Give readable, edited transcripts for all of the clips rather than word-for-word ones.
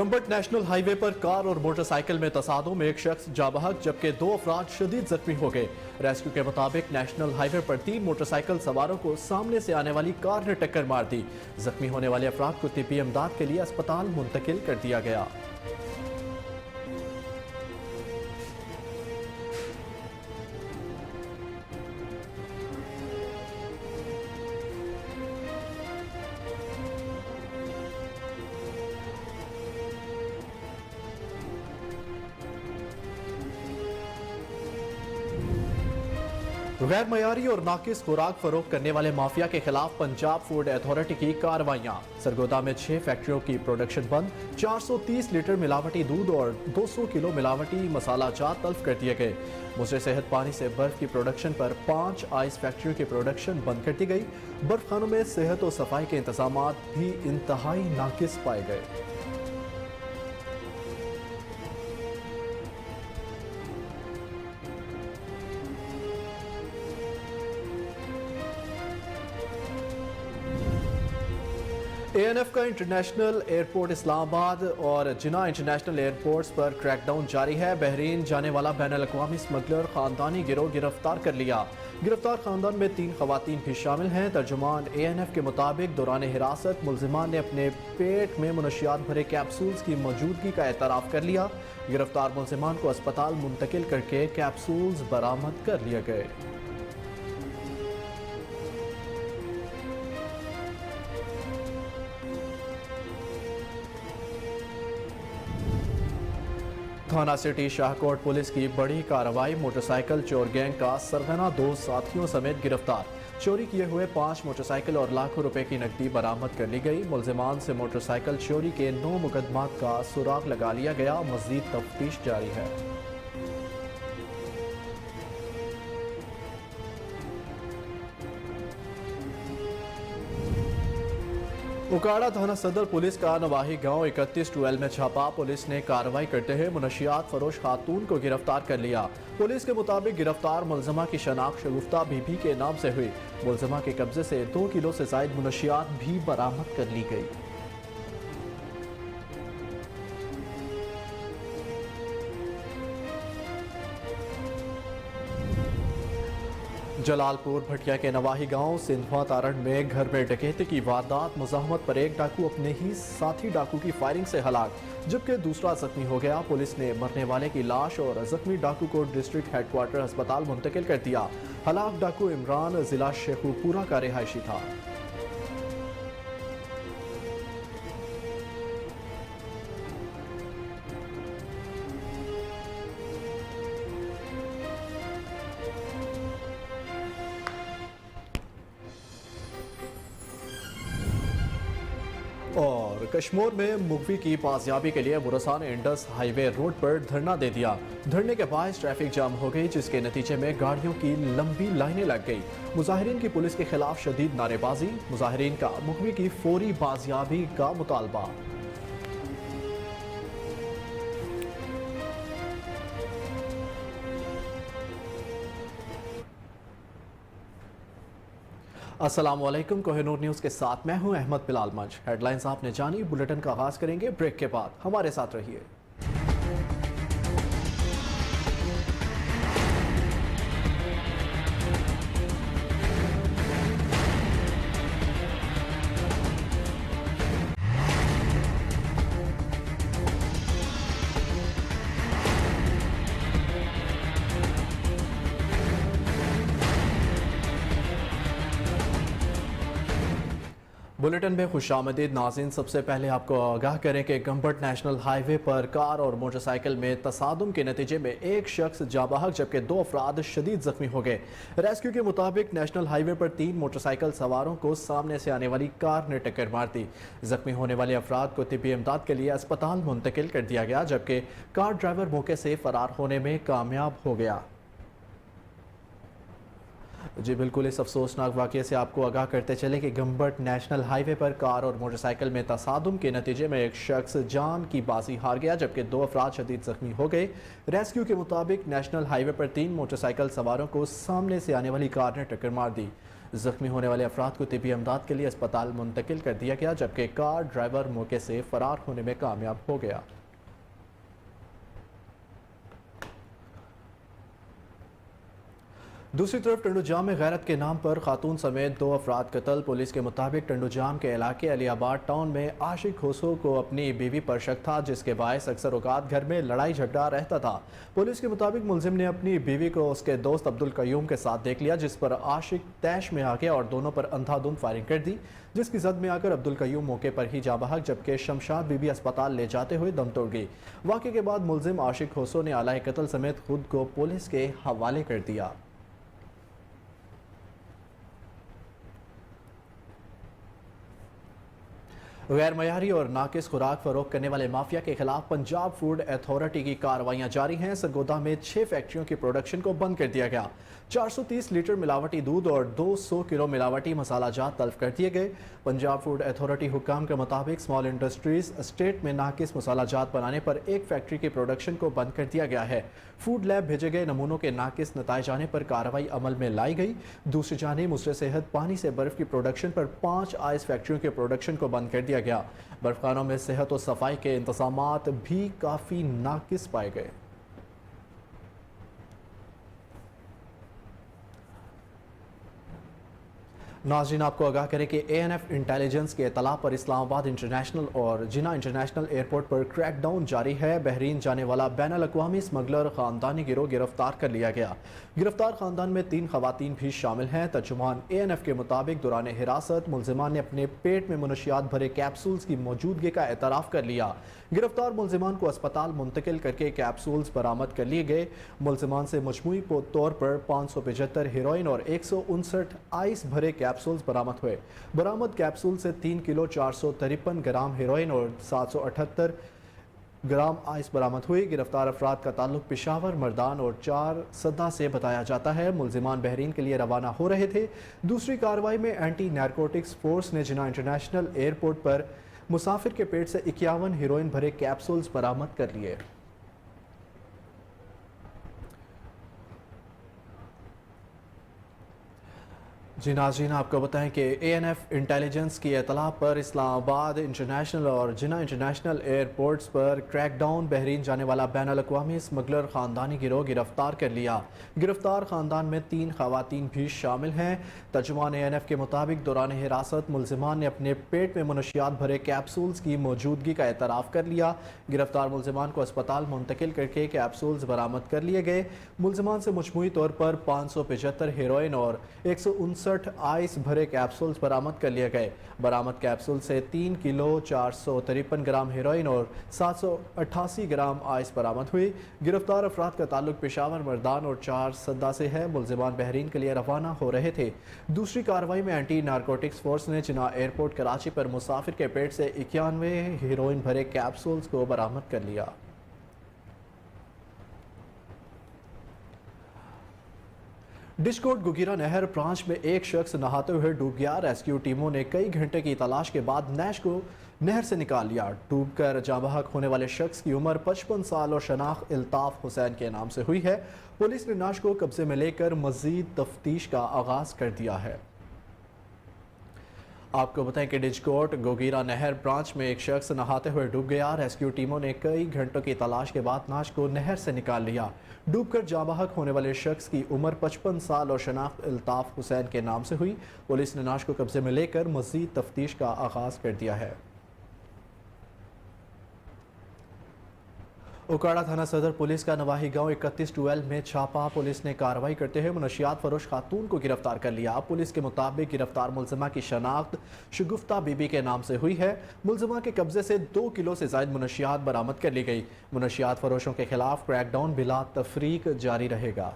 Gambat national highway पर car और motorcycle में तसादुम में एक शख्स जाबहक जबकि 2 अफराद शदीद जख्मी हो गए। रेस्क्यू के मुताबिक नेशनल हाईवे पर 3 मोटरसाइकिल सवारों को सामने से आने वाली कार ने टक्कर मार दी। जख्मी होने वाले अफराद को तिब्बी इमदाद के लिए अस्पताल मुंतकिल कर दिया गया। गैर मयारी और नाकिस खुराक फरोख्त करने वाले माफिया के खिलाफ पंजाब फूड अथॉरिटी की कार्रवाइयां। सरगोदा में 6 फैक्ट्रियों की प्रोडक्शन बंद, 430 लीटर मिलावटी दूध और 200 किलो मिलावटी मसाला जात तल्फ कर दिए गए। मुझे सेहत पानी से बर्फ की प्रोडक्शन पर 5 आइस फैक्ट्रियों की प्रोडक्शन बंद कर दी गई। बर्फ खानों में सेहत और सफाई के इंतजाम भी इंतहाई नाकिस पाए गए। ANF का इंटरनेशनल एयरपोर्ट इस्लामाबाद और जिना इंटरनेशनल एयरपोर्ट्स पर क्रैकडाउन जारी है। बहरीन जाने वाला बैनुल अक़वामी स्मगलर खानदानी गिरोह गिरफ्तार कर लिया। गिरफ्तार खानदान में 3 खवातीन भी शामिल हैं। तर्जुमान ANF के मुताबिक दौरान हिरासत मुल्जिमान ने अपने पेट में मुनशियात भरे कैप्सूल्स की मौजूदगी का एतराफ़ कर लिया। गिरफ्तार मुल्जिमान को अस्पताल मुंतकिल करके कैप्सूल्स बरामद कर लिए गए। थाना सिटी शाहकोट पुलिस की बड़ी कार्रवाई। मोटरसाइकिल चोर गैंग का सरगना 2 साथियों समेत गिरफ्तार। चोरी किए हुए 5 मोटरसाइकिल और लाखों रुपए की नकदी बरामद कर ली गई। मुल्जिमान से मोटरसाइकिल चोरी के 9 मुकदमात का सुराग लगा लिया गया। मजीद तफ्तीश जारी है। उकाड़ा थाना सदर पुलिस का नवाही गांव 31-12 में छापा। पुलिस ने कार्रवाई करते हुए मुनशियात फरोश खातून को गिरफ्तार कर लिया। पुलिस के मुताबिक गिरफ्तार मुल्जिमा की शनाख्त शगुफ्ता बीबी के नाम से हुई। मुल्जिमा के कब्जे से 2 किलो से जायद मुनशियात भी बरामद कर ली गई। जलालपुर भटिया के नवाही गांव सिंधवा तारण में घर में डकैती की वारदात। मुजाहमत पर एक डाकू अपने ही साथी डाकू की फायरिंग से हलाक जबकि दूसरा जख्मी हो गया। पुलिस ने मरने वाले की लाश और जख्मी डाकू को डिस्ट्रिक्ट हेडक्वार्टर अस्पताल मुंतकिल कर दिया। हलाक डाकू इमरान जिला शेखुपुरा का रिहायशी था। और कश्मीर में मुखवी की पासयाबी के लिए बुरसा ने इंडस हाईवे रोड पर धरना दे दिया। धरने के बाद ट्रैफिक जाम हो गई जिसके नतीजे में गाड़ियों की लंबी लाइनें लग गई। मुजाहिरीन की पुलिस के खिलाफ शदीद नारेबाजी। मुजाहिरीन का मुखवी की फौरी बाजियाबी का मुतालबा। अस्सलामुअलैकुम, कोहिनूर न्यूज़ के साथ मैं हूं अहमद बिलाल मंच। हेडलाइंस आपने जानी। बुलेटिन का आगाज करेंगे ब्रेक के बाद। हमारे साथ रहिए। बुलेटिन में खुशामदीद नाज़रीन। सबसे पहले आपको आगाह करें कि गंबट नेशनल हाईवे पर कार और मोटरसाइकिल में तसादुम के नतीजे में एक शख्स जाबहक जबकि 2 अफराद शदीद जख्मी हो गए। रेस्क्यू के मुताबिक नेशनल हाईवे पर 3 मोटरसाइकिल सवारों को सामने से आने वाली कार ने टक्कर मार दी। जख्मी होने वाले अफराद को तिब्बी इमदाद के लिए अस्पताल मुंतकिल कर दिया गया जबकि कार ड्राइवर मौके से फरार होने में कामयाब हो गया। जी बिल्कुल, इस अफसोसनाक वाक़ये से आपको आगाह करते चले कि गंबट नेशनल हाईवे पर कार और मोटरसाइकिल में तसादुम के नतीजे में एक शख्स जान की बाजी हार गया जबकि 2 अफराद शदीद जख्मी हो गए। रेस्क्यू के मुताबिक नेशनल हाईवे पर 3 मोटरसाइकिल सवारों को सामने से आने वाली कार ने टक्कर मार दी। زخمی ہونے والے افراد کو طبی امداد کے لیے اسپتال منتقل کر دیا گیا، جبکہ کار ڈرائیور موقع سے فرار ہونے میں کامیاب ہو گیا۔ دوسری طرف ٹنڈو جام میں غیرت کے نام پر خاتون سمیت 2 افراد قتل۔ پولیس کے مطابق ٹنڈو جام کے علاقے علی آباد ٹاؤن میں عاشق حسو کو اپنی بیوی پر شک تھا، جس کے باعث اکثر اوقات گھر میں لڑائی جھگڑا رہتا تھا۔ پولیس کے مطابق ملزم نے اپنی بیوی کو اس کے دوست عبدالقیوم کے ساتھ دیکھ لیا، جس پر عاشق طیش میں آ گیا اور دونوں پر اندھا دھند فائرنگ کر دی، جس کی زد میں آ کر عبدالقیوم موقع پر ہی جاں بحق، جبکہ شمشاد بی بی اسپتال لے جاتے ہوئے دم توڑ گئی۔ واقعے کے بعد ملزم عاشق حسو نے آلۂ قتل سمیت خود کو پولیس کے حوالے کر دیا۔ غیر معیاری اور ناقص خوراک فروخت کرنے والے مافیا کے خلاف پنجاب فوڈ اتھارٹی کی کارروائیاں جاری ہیں۔ سرگودا میں 6 فیکٹریوں کی پروڈکشن کو بند کر دیا گیا۔ 430 لیٹر ملاوٹی دودھ اور 200 کلو ملاوٹی مسالہ جات تلف کر دیے گئے۔ پنجاب فوڈ اتھارٹی حکام کے مطابق اسمال انڈسٹریز اسٹیٹ میں ناقص مسالہ جات بنانے پر ایک فیکٹری کی پروڈکشن کو بند کر دیا گیا ہے۔ فوڈ لیب بھیجے گئے نمونوں کے ناقص نتائج آنے پر کارروائی عمل میں لائی گئی۔ دوسری جانب مصر صحت پانی سے برف کی پروڈکشن پر 5 آئس فیکٹریوں کی پروڈکشن کو بند کر دیا گیا۔ برف خانوں میں صحت و صفائی کے انتظامات بھی کافی ناقص پائے گئے۔ ناظرین، آپ کو آگاہ کریں کہ اے این ایف انٹیلیجنس کے اطلاع پر اسلام آباد انٹرنیشنل اور جناح انٹرنیشنل ایئرپورٹ پر کریک ڈاؤن جاری ہے۔ بحرین جانے والا بین الاقوامی اسمگلر خاندانی گروہ گرفتار کر لیا گیا۔ گرفتار خاندان میں 3 خواتین بھی شامل ہیں۔ ترجمان اے این ایف کے مطابق دوران حراست ملزمان نے اپنے پیٹ میں منشیات بھرے کیپسولز کی موجودگی کا اعتراف کر لیا۔ گرفتار ملزمان کو اسپتال منتقل کر کے کیپسولز برآمد کر لیے گئے۔ ملزمان سے مجموعی طور پر 575 ہیروئن اور 159 آئس بھرے کیپسولز برآمد ہوئے۔ برآمد کیپسول سے 3 کلو 453 گرام ہیروئن اور 778 گرام آئس برآمد ہوئی۔ گرفتار افراد کا تعلق پشاور، مردان اور 4 سدہ سے بتایا جاتا ہے۔ ملزمان بحرین کے لیے روانہ ہو رہے تھے۔ دوسری کارروائی میں اینٹی نارکوٹکس فورس نے جناح انٹرنیشنل ایئرپورٹ پر مسافر کے پیٹ سے 51 ہیروئن بھرے کیپسولز برآمد کر لیے۔ جی ناظرین، آپ کو بتائیں کہ اے این ایف انٹیلیجنس کی اطلاع پر اسلام آباد انٹرنیشنل اور جناح انٹرنیشنل ایئرپورٹس پر کریک ڈاؤن بحرین جانے والا بین الاقوامی اسمگلر خاندانی گروہ گرفتار کر لیا۔ گرفتار خاندان میں 3 خواتین بھی شامل ہیں۔ ترجمان اے این ایف کے مطابق دوران حراست ملزمان نے اپنے پیٹ میں منشیات بھرے کیپسولز کی موجودگی کا اعتراف کر لیا۔ گرفتار ملزمان کو اسپتال منتقل کر کے کیپسولز برآمد کر لیے گئے۔ ملزمان سے مجموعی طور پر 575 ہیروئن اور 159 آئس بھرے کیپسولز برآمد کر لیے گئے۔ برآمد کیپسول سے 3 کلو 453 گرام ہیروئن اور 788 گرام آئس برآمد ہوئی۔ گرفتار افراد کا تعلق پشاور، مردان اور 4 سدہ سے ہے۔ ملزمان بحرین کے لیے روانہ ہو رہے تھے۔ دوسری کارروائی میں اینٹی نارکوٹکس فورس نے جناح ایئرپورٹ کراچی پر مسافر کے پیٹ سے 91 ہیروئن بھرے کیپسولز کو برآمد کر لیا۔ ڈشکوٹ گوگیرا نہر برانچ میں ایک شخص نہاتے ہوئے ڈوب گیا۔ ریسکیو ٹیموں نے کئی گھنٹے کی تلاش کے بعد نیش کو نہر سے نکال لیا۔ ڈوب کر جاں بحق ہونے والے شخص کی عمر 55 سال اور شناخت الطاف حسین کے نام سے ہوئی ہے۔ پولیس نے نعش کو قبضے میں لے کر مزید تفتیش کا آغاز کر دیا ہے۔ آپ کو بتائیں کہ ڈشکوٹ گوگیرا نہر برانچ میں ایک شخص نہاتے ہوئے ڈوب گیا۔ ریسکیو ٹیموں نے کئی گھنٹوں کی تلاش کے بعد نعش کو نہر سے نکال لیا۔ ڈوب کر جاں بحق ہونے والے شخص کی عمر 55 سال اور شناخت الطاف حسین کے نام سے ہوئی۔ پولیس نے نعش کو قبضے میں لے کر مزید تفتیش کا آغاز کر دیا ہے۔ اوکاڑا تھانہ صدر پولیس کا نواحی گاؤں 3112 میں چھاپا۔ پولیس نے کارروائی کرتے ہوئے منشیات فروش خاتون کو گرفتار کر لیا۔ پولیس کے مطابق گرفتار ملزمہ کی شناخت شگفتہ بی بی کے نام سے ہوئی ہے۔ ملزمہ کے قبضے سے 2 کلو سے زائد منشیات برآمد کر لی گئی۔ منشیات فروشوں کے خلاف کریک ڈاؤن بلا تفریق جاری رہے گا۔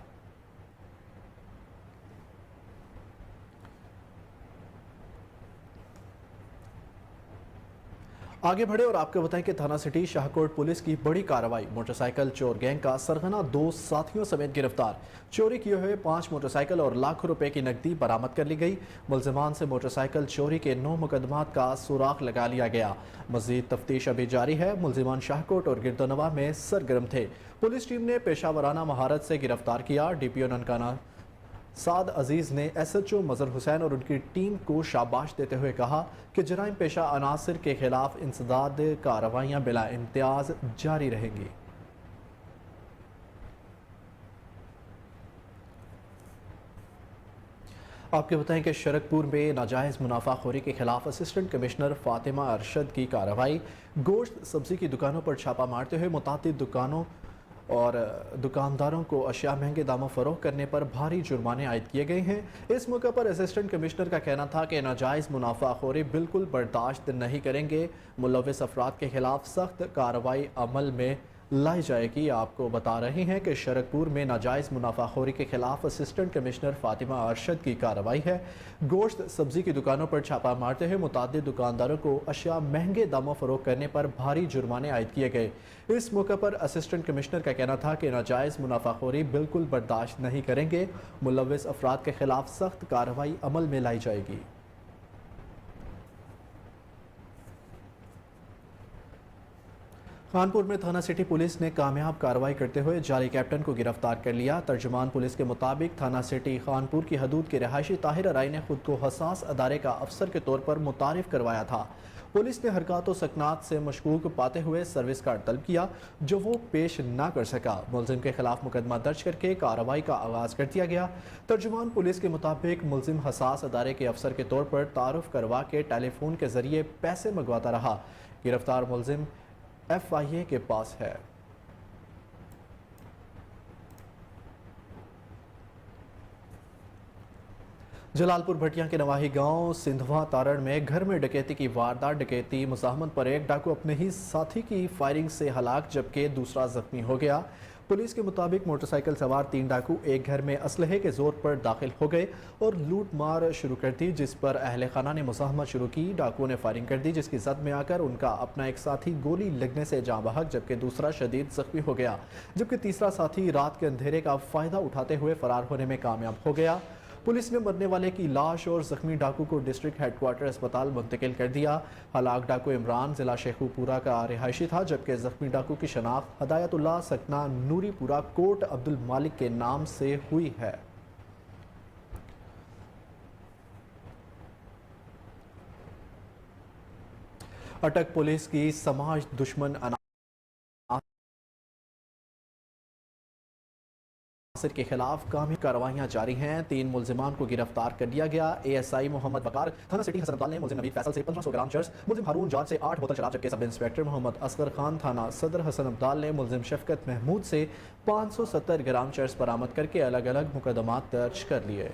آگے بڑھے اور آپ کو بتائیں کہ تھانہ سٹی شاہکوٹ پولیس کی بڑی کارروائی۔ موٹر سائیکل چور گینگ کا سرغنہ 2 ساتھیوں سمیت گرفتار۔ چوری کیے ہوئے 5 موٹر سائیکل اور لاکھوں روپے کی نقدی برآمد کر لی گئی۔ ملزمان سے موٹر سائیکل چوری کے 9 مقدمات کا سراغ لگا لیا گیا۔ مزید تفتیش ابھی جاری ہے۔ ملزمان شاہکوٹ اور گردنواں میں سرگرم تھے۔ پولیس ٹیم نے پیشہ ورانہ مہارت سے گرفتار کیا۔ ڈی پی او ننکانہ سعد عزیز نے ایس ایچ او مظہر حسین اور ان کی ٹیم کو شاباش دیتے ہوئے کہا کہ جرائم پیشہ عناصر کے خلاف انسداد کارروائیاں بلا امتیاز جاری رہیں گی۔ آپ کے بتائیں کہ شرکپور میں ناجائز منافع خوری کے خلاف اسسٹنٹ کمشنر فاطمہ ارشد کی کارروائی۔ گوشت سبزی کی دکانوں پر چھاپہ مارتے ہوئے متعدد دکانوں اور دکانداروں کو اشیاء مہنگے داموں فروخت کرنے پر بھاری جرمانے عائد کیے گئے ہیں۔ اس موقع پر اسسٹنٹ کمشنر کا کہنا تھا کہ ناجائز منافع خوری بالکل برداشت نہیں کریں گے، ملوث افراد کے خلاف سخت کارروائی عمل میں لائی جائے گی۔ آپ کو بتا رہے ہیں کہ شرکپور میں ناجائز منافع خوری کے خلاف اسسٹنٹ کمشنر فاطمہ ارشد کی کارروائی ہے۔ گوشت سبزی کی دکانوں پر چھاپہ مارتے ہوئے متعدد دکانداروں کو اشیاء مہنگے داموں فروخت کرنے پر بھاری جرمانے عائد کیے گئے۔ اس موقع پر اسسٹنٹ کمشنر کا کہنا تھا کہ ناجائز منافع خوری بالکل برداشت نہیں کریں گے، ملوث افراد کے خلاف سخت کارروائی عمل میں لائی جائے گی۔ خانپور میں تھانہ سٹی پولیس نے کامیاب کارروائی کرتے ہوئے جعلی کیپٹن کو گرفتار کر لیا۔ ترجمان پولیس کے مطابق تھانہ سٹی خانپور کی حدود کے رہائشی طاہر ارائی نے خود کو حساس ادارے کا افسر کے طور پر متعارف کروایا تھا۔ پولیس نے حرکات و سکنات سے مشکوک پاتے ہوئے سروس کارڈ طلب کیا جو وہ پیش نہ کر سکا۔ ملزم کے خلاف مقدمہ درج کر کے کارروائی کا آغاز کر دیا گیا۔ ترجمان پولیس کے مطابق ملزم حساس ادارے کے افسر کے طور پر تعارف کروا کے ٹیلی فون کے ذریعے پیسے منگواتا رہا۔ گرفتار ملزم FIA کے پاس ہے۔ جلال پور بھٹیاں کے نواحی گاؤں سندھوا تارڑ میں گھر میں ڈکیتی کی واردات ڈکیتی مزاحمت پر ایک ڈاکو اپنے ہی ساتھی کی فائرنگ سے ہلاک جبکہ دوسرا زخمی ہو گیا۔ پولیس کے مطابق موٹر سائیکل سوار 3 ڈاکو ایک گھر میں اسلحے کے زور پر داخل ہو گئے اور لوٹ مار شروع کر دی، جس پر اہل خانہ نے مزاحمت شروع کی۔ ڈاکو نے فائرنگ کر دی جس کی زد میں آ کر ان کا اپنا ایک ساتھی گولی لگنے سے جاں بحق جبکہ دوسرا شدید زخمی ہو گیا، جبکہ تیسرا ساتھی رات کے اندھیرے کا فائدہ اٹھاتے ہوئے فرار ہونے میں کامیاب ہو گیا۔ پولیس نے مرنے والے کی لاش اور زخمی ڈاکو کو ڈسٹرکٹ ہیڈ کوارٹر اسپتال منتقل کر دیا۔ ہلاک ڈاکو عمران ضلع شیخو پورہ کا رہائشی تھا جبکہ زخمی ڈاکو کی شناخت ہدایت اللہ سکنہ نوری پورہ کوٹ عبد المالک کے نام سے ہوئی ہے۔ اٹک پولیس کی سماج دشمن کے خلاف کامیاب کارروائیاں جاری ہیں۔ 3 ملزمان کو گرفتار کر لیا گیا۔ ASI محمد وقار، تھانہ سٹی حسن عبدال نے ملزم نوید فیصل سے 1500 گرام چرس، ملزم ہارون جاد سے 8 بوتل شراب جبکہ سب انسپیکٹر محمد اصغر خان تھانہ صدر حسن عبدال نے ملزم شفقت محمود سے 570 گرام چرس برآمد کر کے الگ الگ مقدمات درج کر لیے۔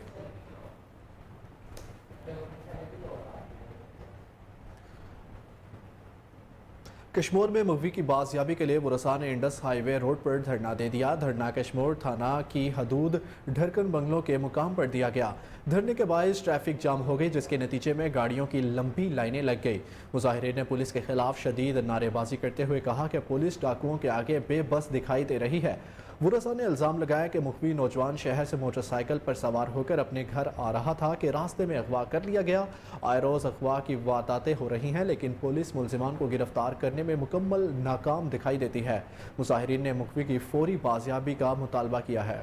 کشمور میں مغوی کی بازیابی کے لیے ورثاء نے انڈس ہائی وے روڈ پر دھرنا دے دیا۔ دھرنا کشمور تھانہ کی حدود ڈھرکن بنگلوں کے مقام پر دیا گیا۔ دھرنے کے باعث ٹریفک جام ہو گئی جس کے نتیجے میں گاڑیوں کی لمبی لائنیں لگ گئی۔ مظاہرین نے پولیس کے خلاف شدید نعرے بازی کرتے ہوئے کہا کہ پولیس ڈاکوؤں کے آگے بے بس دکھائی دے رہی ہے۔ ورثاء نے الزام لگایا کہ مغوی نوجوان شہر سے موٹر سائیکل پر سوار ہو کر اپنے گھر آ رہا تھا کہ راستے میں اغوا کر لیا گیا۔ آئے روز اغوا کی وارداتیں ہو رہی ہیں لیکن پولیس ملزمان کو گرفتار کرنے میں مکمل ناکام دکھائی دیتی ہے۔ مظاہرین نے مغوی کی فوری بازیابی کا مطالبہ کیا ہے۔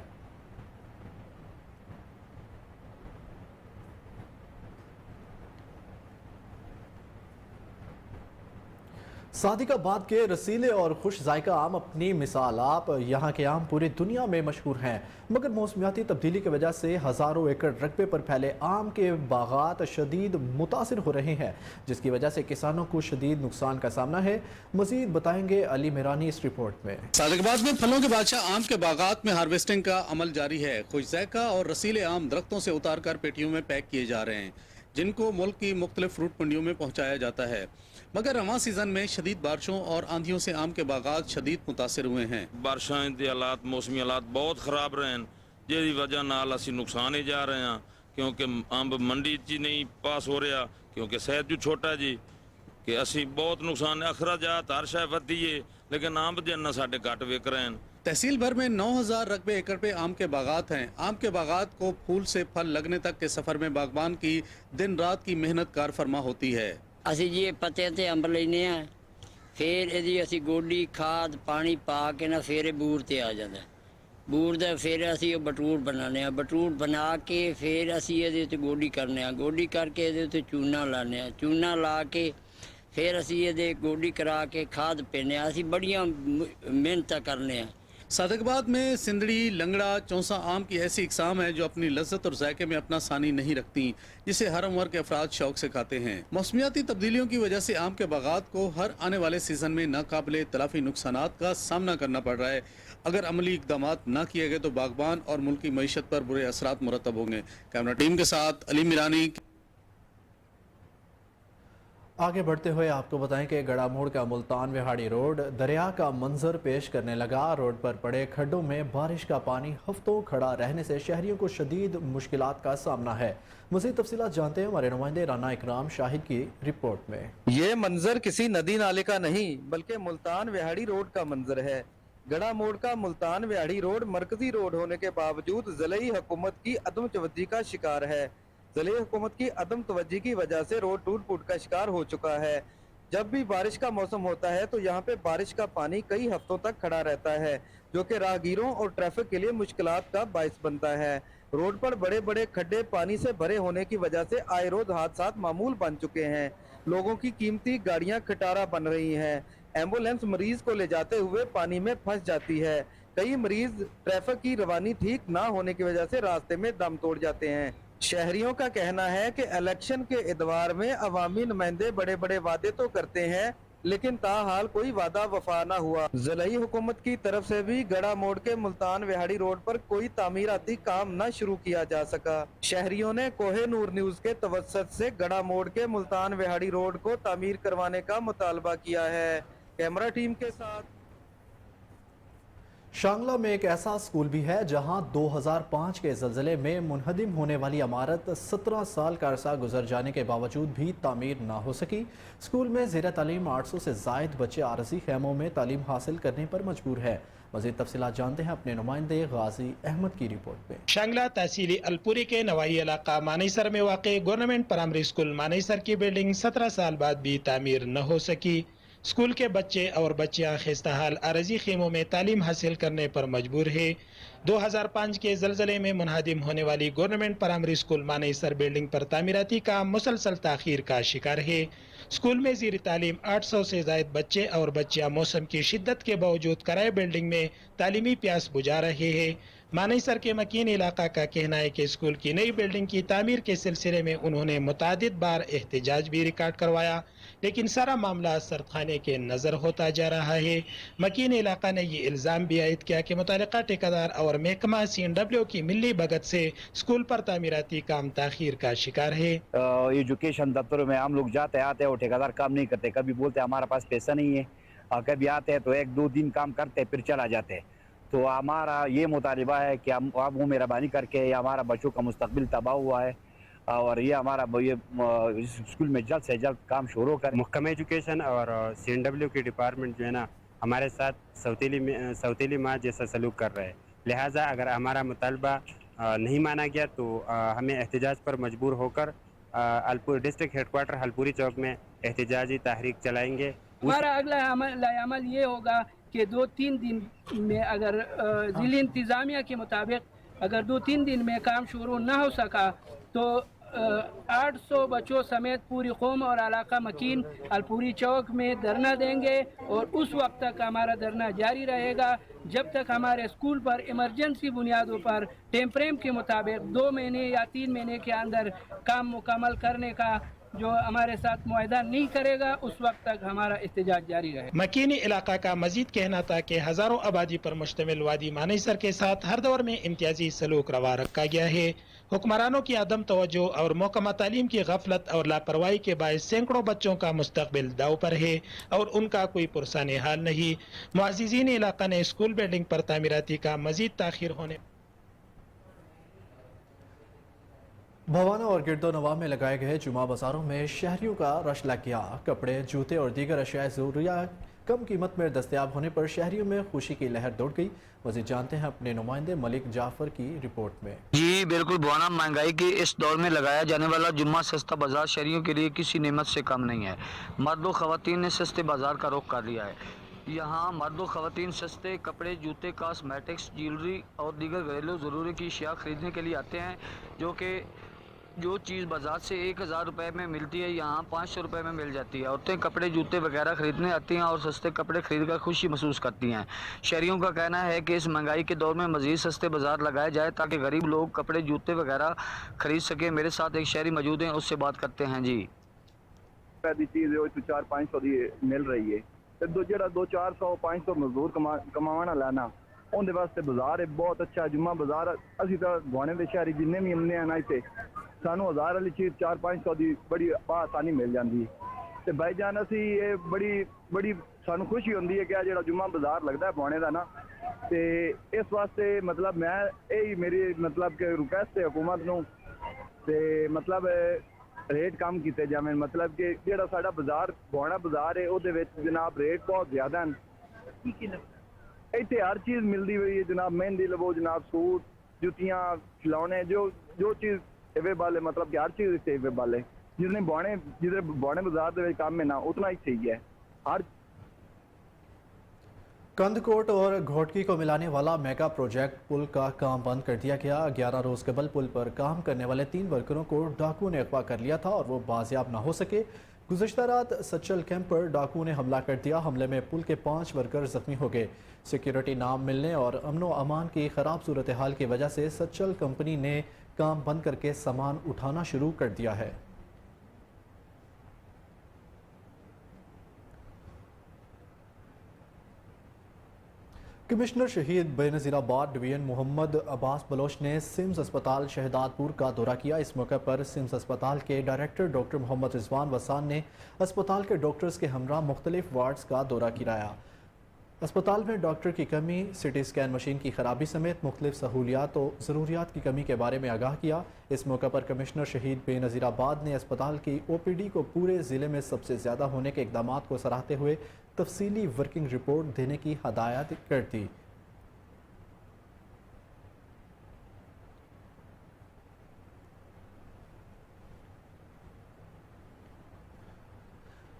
صادق آباد کے رسیلے اور خوش ذائقہ آم اپنی مثال آپ۔ یہاں کے آم پوری دنیا میں مشہور ہیں مگر موسمیاتی تبدیلی کی وجہ سے ہزاروں ایکڑ رقبے پر پھیلے آم کے باغات شدید متاثر ہو رہے ہیں جس کی وجہ سے کسانوں کو شدید نقصان کا سامنا ہے۔ مزید بتائیں گے علی میرانی اس رپورٹ میں۔ صادق آباد میں پھلوں کے بادشاہ آم کے باغات میں ہارویسٹنگ کا عمل جاری ہے۔ خوش ذائقہ اور رسیلے آم درختوں سے اتار کر پیٹیوں میں پیک کیے جا رہے ہیں جن کو ملک کی مختلف فروٹ منڈیوں میں پہنچایا جاتا ہے، مگر رواں سیزن میں شدید بارشوں اور آندھیوں سے آم کے باغات شدید متاثر ہوئے ہیں۔ بارشاں دے حالات موسمی حالات بہت خراب رہے ہیں جی وجہ نال اسی نقصان ہی جا رہے ہیں کیونکہ امب منڈی چی نہیں پاس ہو رہا کیونکہ صحت جو چھوٹا جی کہ اسی بہت نقصان اخراجات ہر شے ودی ہے لیکن امب جنہ ساڈے گھٹ وک رہے ہیں۔ تحصیل بھر میں 9000 رقبے ایکڑ پہ آم کے باغات ہیں۔ آم کے باغات کو پھول سے پھل لگنے تک کے سفر میں باغبان کی دن رات کی محنت کار فرما ہوتی ہے۔ ਅਸੀਂ ਜੀ ਪੱਤੇ ਤੇ ਅੰਬ ਲੈਨੇ ਆ ਫਿਰ ਇਹਦੀ ਅਸੀਂ ਗੋਡੀ ਖਾਦ ਪਾਣੀ ਪਾ ਕੇ ਨਾ ਫਿਰ ਇਹ ਬੂਰ ਤੇ ਆ ਜਾਂਦਾ ਬੂਰ ਦਾ ਫਿਰ ਅਸੀਂ ਉਹ ਬਟੂਰ ਬਣਾਉਂਦੇ ਹਾਂ, ਬਟੂਰ ਬਣਾ ਕੇ ਫਿਰ ਅਸੀਂ ਇਹਦੇ ਉੱਤੇ ਗੋਡੀ ਕਰਨੇ ਆ, ਗੋਡੀ ਕਰਕੇ ਇਹਦੇ ਉੱਤੇ ਚੂਨਾ ਲਾਉਂਦੇ ਹਾਂ, ਚੂਨਾ ਲਾ ਕੇ ਫਿਰ ਅਸੀਂ ਇਹਦੇ ਗੋਡੀ ਕਰਾ ਕੇ ਖਾਦ ਪਾਉਂਦੇ ਹਾਂ। ਅਸੀਂ ਬੜੀਆਂ ਮਿਹਨਤਾਂ करने हैं। सादकाबाद में सिंदड़ी, लंगड़ा, चौंसा आम की ऐसी इकसाम है जो अपनी लज्जत और जायके में अपना सानी नहीं रखती, जिसे हर उम्र के अफराद शौक से खाते हैं। मौसमियाती तब्दीलियों की वजह से आम के बागात को हर आने वाले सीजन में नाकाबिले तलाफी नुकसानात का सामना करना पड़ रहा है। अगर अमली इकदामात न किए गए तो बागबान और मुल्क की मईशत पर बुरे असरात मुरतब होंगे। कैमरा टीम के साथ अली मिरानी। आगे बढ़ते हुए आपको बताएं कि गड़ा मोड़ का मुल्तान विहाड़ी रोड दरिया का मंजर पेश करने लगा। रोड पर पड़े खड्डों में बारिश का पानी हफ्तों खड़ा रहने से शहरियों को शदीद मुश्किलात का सामना है। मज़ीद तफसीलात जानते हैं हमारे नुमाइंदे राना इकराम शाहिद की रिपोर्ट में। ये मंजर किसी नदी नाले का नहीं बल्कि मुल्तान विहाड़ी रोड का मंजर है। गड़ा मोड़ का मुल्तान विहाड़ी रोड मरकजी रोड होने के बावजूद ज़िले हुकूमत की अदम तवज्जी का शिकार है। ज़िले हुकूमत की अदम तवज्जी की वजह से रोड टूट फूट का शिकार हो चुका है। जब भी बारिश का मौसम होता है तो यहाँ पे बारिश का पानी कई हफ्तों तक खड़ा रहता है, जो कि राहगीरों और ट्रैफिक के लिए मुश्किलात का बाइस बनता है। रोड पर बड़े बड़े खड्डे पानी से भरे होने की वजह से आए रोज हादसात मामूल बन चुके हैं। लोगों की कीमती गाड़ियाँ खटारा बन रही हैं। एम्बुलेंस मरीज को ले जाते हुए पानी में फंस जाती है। कई मरीज ट्रैफिक की रवानी ठीक ना होने की वजह से रास्ते में दम तोड़ जाते हैं। शहरियों का कहना है कि इलेक्शन के इतवार में अवामी नुमाइंदे बड़े बड़े वादे तो करते हैं लेकिन ताहाल कोई वादा वफा न हुआ। ज़िली हुकूमत की तरफ से भी गड़ा मोड़ के मुल्तान विहाड़ी रोड पर कोई तामीराती काम न शुरू किया जा सका। शहरियों ने कोहे नूर न्यूज के तवस्सुत से गड़ा मोड़ के मुल्तान विहाड़ी रोड को तामीर करवाने का मुतालबा किया है। कैमरा टीम के साथ शांगला में एक ऐसा स्कूल भी है जहां 2005 के ज़लज़ले में मुनहदिम होने वाली इमारत 17 साल का अरसा गुजर जाने के बावजूद भी तामीर ना हो सकी। स्कूल में ज़ेर तालीम 800 से ज़ायद बच्चे आरज़ी खैमों में तालीम हासिल करने पर मजबूर है। मज़ीद तफसीलात जानते हैं अपने नुमाइंदे गाजी अहमद की रिपोर्ट में। शांगला तहसीली अलपुरी के नवाई इलाका मानेसर में वाक़ गवर्नमेंट प्राइमरी स्कूल मानेसर की बिल्डिंग 17 साल बाद भी तामीर न हो सकी। स्कूल के बच्चे और बच्चियां खस्ताहाल अरजी खेमों में तालीम हासिल करने पर मजबूर है। 2005 के ज़लज़ले में मुनहदिम होने वाली government primary school Manesar building पर तामीराती काम मुसलसल ताख़ीर का शिकार है। स्कूल में ज़ीर तालीम 800 से ज़ायद बच्चे और बच्चियां मौसम की शिद्दत के बावजूद किराए बिल्डिंग में तालीमी प्यास बुझा रहे हैं। मानेसर के मकीन इलाका का कहना है कि स्कूल की नई बिल्डिंग की तामीर के सिलसिले में उन्होंने मुतादिद बार एहतजाज भी रिकॉर्ड करवाया, लेकिन सारा मामला सरखाने के नज़र होता जा रहा है। मकीन इलाका ने ये इल्ज़ाम भी आयद किया कि मुतल्लिका ठेकेदार और महकमा CNW की मिली भगत से स्कूल पर तामीराती काम ताख़ीर का शिकार है। एजुकेशन दफ्तरों में हम लोग जाते आते हैं और ठेकेदार काम नहीं करते। कभी बोलते हमारे पास पैसा नहीं है, कभी आते हैं तो 1-2 दिन काम करते फिर चला जाते हैं। तो हमारा ये मुतालिबा है कि हम आप वो मेहरबानी करके हमारा बच्चों का मुस्तकबिल तबाह हुआ है और ये हमारा ये स्कूल में जल्द से जल्द काम शुरू करें। महकमा एजुकेशन और CNW की डिपार्टमेंट जो है ना हमारे साथ सौतेली माँ जैसा सलूक कर रहे हैं। लिहाजा अगर हमारा मुतालबा नहीं माना गया तो हमें एहतजाज पर मजबूर होकर अलपुर डिस्ट्रिक्ट हेडक्वार्टर हलपुरी चौक में एहतजाजी तहरीक चलाएंगे। हमारा अगला अमल ये होगा कि 2-3 दिन में अगर ज़िली इंतज़ामिया के मुताबिक अगर 2-3 दिन में काम शुरू ना हो सका तो 800 बच्चों समेत पूरी कौम और इलाका मकीन अलपुरी चौक में धरना देंगे और उस वक्त तक हमारा धरना जारी रहेगा जब तक हमारे स्कूल पर इमरजेंसी बुनियादों पर टाइम फ्रेम के मुताबिक 2 महीने या 3 महीने के अंदर काम मुकम्मल करने का जो हमारे साथ मुआहदा नहीं करेगा उस वक्त तक हमारा एहतजाज जारी रहे। मकीनी इलाका का मजीद कहना था कि हजारों आबादी पर मुश्तमिल वादी मानेसर के साथ हर दौर में इम्तियाजी सलूक रवा रखा गया है। हुक्मरानों की अदम तवज्जो और महकमा तालीम की गफलत और लापरवाही के बायस सैकड़ों बच्चों का मुस्तकबिल दाव पर है और उनका कोई पुरसान हाल नहीं। मुअज़्ज़िज़ीन इलाका ने स्कूल बिल्डिंग पर तामीराती का मजीद ताख़ीर होने भवाना और गिरदोनवा में लगाए गए जुमा बाजारों में शहरियों का रश लग गया। कपड़े, जूते और दीगर अशिया ज़रूरिया कम कीमत में दस्तयाब होने पर शहरियों में खुशी की लहर दौड़ गई। मज़ीद जानते हैं अपने नुमाइंदे मलिक जाफर की रिपोर्ट में। जी बिल्कुल, भवाना महंगाई के इस दौर में लगाया जाने वाला जुम्मा सस्ता बाजार शहरियों के लिए किसी नेमत से कम नहीं है। मर्द व ख़वातीन ने सस्ते बाजार का रुख कर लिया है। यहाँ मर्द और ख़वातीन सस्ते कपड़े, जूते, कॉस्मेटिक्स, ज्वेलरी और दीगर घरेलू ज़रूरी की अशिया ख़रीदने के लिए आते हैं, जो चीज़ बाजार से 1000 रुपये में मिलती है यहाँ 500 रुपये में मिल जाती है। औरतें कपड़े, जूते वगैरह खरीदने आती हैं और सस्ते कपड़े खरीदकर खुशी महसूस करती हैं। शहरियों का कहना है कि इस महंगाई के दौर में मज़ीद सस्ते बाजार लगाए जाए ताकि गरीब लोग कपड़े, जूते वगैरह खरीद सकें। मेरे साथ एक शहरी मौजूद हैं, उससे बात करते हैं। जी, पैदी चीज़ है 400-500 की मिल रही है, तो जो 200-400-500 मजदूर कमाना लाना उनके वास्ते बाजार है बहुत अच्छा। जुम्मा बाजार असी तो गुआने के शहरी जिन्ने भी हमने ना इतने सानू 1000 वाली चीज़ 400-500 की बड़ी आसानी मिल जाती है। तो भाई जान असी ये बड़ी सानू खुशी होती है कि जो जुम्मा बाजार लगता है गुआने का ना, तो इस वास्ते मतलब मैं यही मेरी मतलब कि रिक्वेस्ट है हुकूमत नूं, ते मतलब रेट कम किए जाए। मतलब कि जो साडा बाजार गुआना बाजार है उहदे विच जनाब रेट बहुत ज़्यादा हैं। इतने हर चीज़ मिलती हुई है जनाब, मेहंदी लवो जनाब, सूट, जुतियाँ, खिलौने, जो चीज़ अवेलेबल है, मतलब कि हर चीज़ इतने अवेलेबल है। जितने बाणे बाजार के काम है ना उतना ही सही है। हर कंदकोट और घोटकी को मिलाने वाला मेगा प्रोजेक्ट पुल का काम बंद कर दिया गया। 11 रोज कबल पुल पर काम करने वाले 3 वर्करों को डाकुओं ने अगवा कर लिया था और वो बाजियाब ना हो सके। गुज़श्ता रात सच्चल कैंप पर डाकुओं ने हमला कर दिया। हमले में पुल के 5 वर्कर जख्मी हो गए। सिक्योरिटी ना मिलने और अमनो अमान की ख़राब सूरत हाल की वजह से सच्चल कंपनी ने काम बंद करके सामान उठाना शुरू कर दिया है। कमिश्नर शहीद बेनज़ीराबाद डिवीजन मोहम्मद अब्बास बलोच ने सिम्स अस्पताल शहदादपुर का दौरा किया। इस मौके पर सिम्स अस्पताल के डायरेक्टर डॉक्टर मोहम्मद रिजवान वसान ने अस्पताल के डॉक्टर्स के हमरा मुख्तलिफ वार्ड्स का दौरा कराया। अस्पताल में डॉक्टर की कमी, सिटी स्कैन मशीन की खराबी समेत मुख्तलिफ सहूलियात और ज़रूरियात की कमी के बारे में आगाह किया। इस मौके पर कमिश्नर शहीद बेनज़ीराबाद ने अस्पताल की OPD को पूरे ज़िले में सबसे ज़्यादा होने के इक़दामात को सराहते हुए तफसीली वर्किंग रिपोर्ट देने की हदायत कर दी।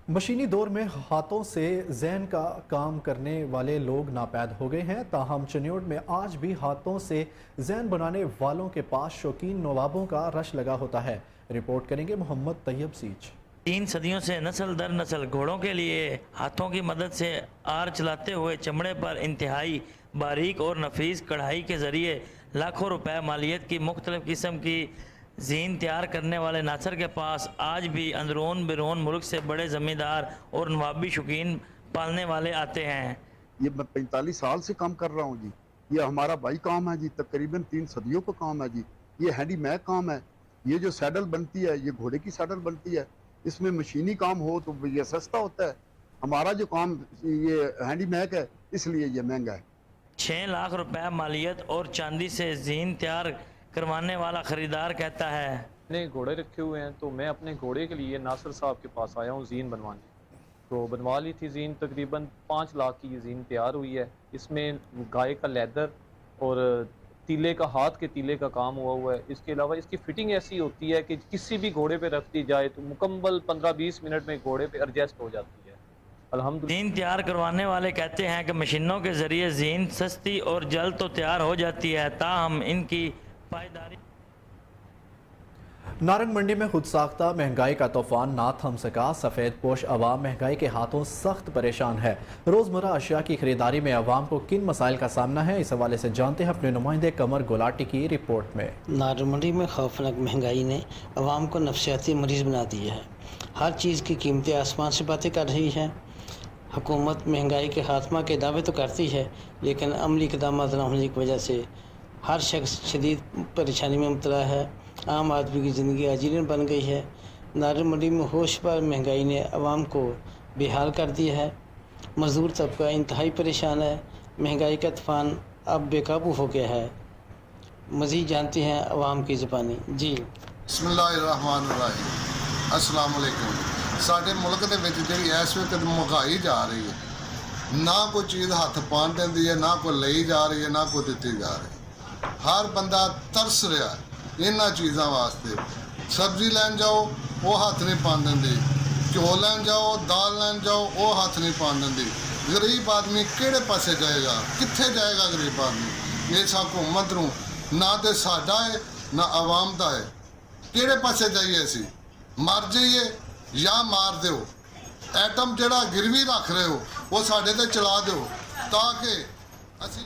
मशीनी दौर में हाथों से जैन का काम करने वाले लोग नापैद हो गए हैं। ताहम चन्योड़ में आज भी हाथों से जैन बनाने वालों के पास शौकीन नवाबों का रश लगा होता है। रिपोर्ट करेंगे मोहम्मद तैयब सीच। 3 सदियों से नस्ल दर नस्ल घोड़ों के लिए हाथों की मदद से आर चलाते हुए चमड़े पर इंतहाई बारीक और नफीस कढ़ाई के ज़रिए लाखों रुपए मालियत की मुख्तलिफ किस्म की जीन तैयार करने वाले नासर के पास आज भी अंदरून बिरून मुल्क से बड़े ज़मींदार और नवाबी शौकीन पालने वाले आते हैं। ये मैं 45 साल से काम कर रहा हूँ जी। ये हमारा भाई काम है जी, तकरीबन 3 सदियों का काम है जी। ये हैंडी मैक काम है। ये जो सैडल बनती है ये घोड़े की सैडल बनती है। इसमें मशीनी काम हो तो ये सस्ता होता है। हमारा जो काम ये हैंडी मैक है इसलिए ये महंगा है। 6 लाख रुपए मालियत और चांदी से जीन तैयार करवाने वाला ख़रीदार कहता है, मैंने घोड़े रखे हुए हैं तो मैं अपने घोड़े के लिए नासिर साहब के पास आया हूँ जीन बनवाने। तो बनवा ली थी जीन, तकरीबन 5 लाख की ये जीन तैयार हुई है। इसमें गाय का लेदर और तीले का, हाथ के तीले का काम हुआ है। इसके अलावा इसकी फिटिंग ऐसी होती है कि किसी भी घोड़े पे रख दी जाए तो मुकम्मल 15-20 मिनट में घोड़े पे एडजस्ट हो जाती है। अल्हम्दुलिल्लाह। जीन तैयार करवाने वाले कहते हैं कि मशीनों के ज़रिए जीन सस्ती और जल्द तो तैयार हो जाती है, ताहम इनकी पायदारी। नारंग मंडी में खुद साख्ता महंगाई का तूफान ना थम सका। सफ़ेद पोश अवाम महंगाई के हाथों सख्त परेशान है। रोज़मर्रा अशिया की खरीदारी में अवाम को किन मसाइल का सामना है, इस हवाले से जानते हैं अपने नुमाइंदे कमर गुलाटी की रिपोर्ट में। नारंग मंडी में खौफनाक महंगाई ने अवाम को नफसियाती मरीज बना दिया है। हर चीज़ की कीमतें आसमान से बातें कर रही हैं। हुकूमत महंगाई के खात्मा के दावे तो करती है लेकिन अमली इक़दाम न होने की वजह से हर शख्स शदीद परेशानी में मुब्तला है। आम आदमी की ज़िंदगी अजीरन बन गई है। नारंग मंडी में होश पर महंगाई ने अवाम को बेहाल कर दिया है। मज़दूर तबका इंतहाई परेशान है। महंगाई का तूफ़ान अब बेकाबू हो गया है। मज़ीद जानते हैं अवाम की ज़बानी। जी बिस्मिल्लाहिर्रहमानिर्रहीम। अस्सलाम वालेकुम। साडे मुल्क दे विच जिहड़ी इस वक्त महंगाई जा रही है, ना कोई चीज़ हथ पान देंदी है, ना कोई लई जा रही है, ना कोई दित्ती जा रही है। हर बंदा तरस रहा है इन्हां चीज़ां वास्ते। सब्जी लैन जाओ वो हथ नहीं पान देंदी, घ्यो लैन जाओ, दाल लैन जाओ वो हथ नहीं पान देंदी। ਗਰੀਬ ਆਦਮੀ ਕਿਹੜੇ ਪਾਸੇ ਜਾਏਗਾ, ਕਿੱਥੇ ਜਾਏਗਾ ਗਰੀਬ ਆਦਮੀ? ਇਸ ਹਕੂਮਤ ਨੂੰ ਨਾ ਤੇ ਸਾਡਾ ਹੈ ਨਾ ਆਵਾਮ ਦਾ ਹੈ। ਕਿਹੜੇ ਪਾਸੇ ਜਾਈਏ ਅਸੀਂ? ਮਰ ਜਾਈਏ ਜਾਂ ਮਾਰ ਦਿਓ। ਐਟਮ ਜਿਹੜਾ ਗਿਰਵੀ ਰੱਖ ਰਹੇ ਹੋ ਉਹ ਸਾਡੇ ਤੇ ਚਲਾ ਦਿਓ ਤਾਂ ਕਿ ਅਸੀਂ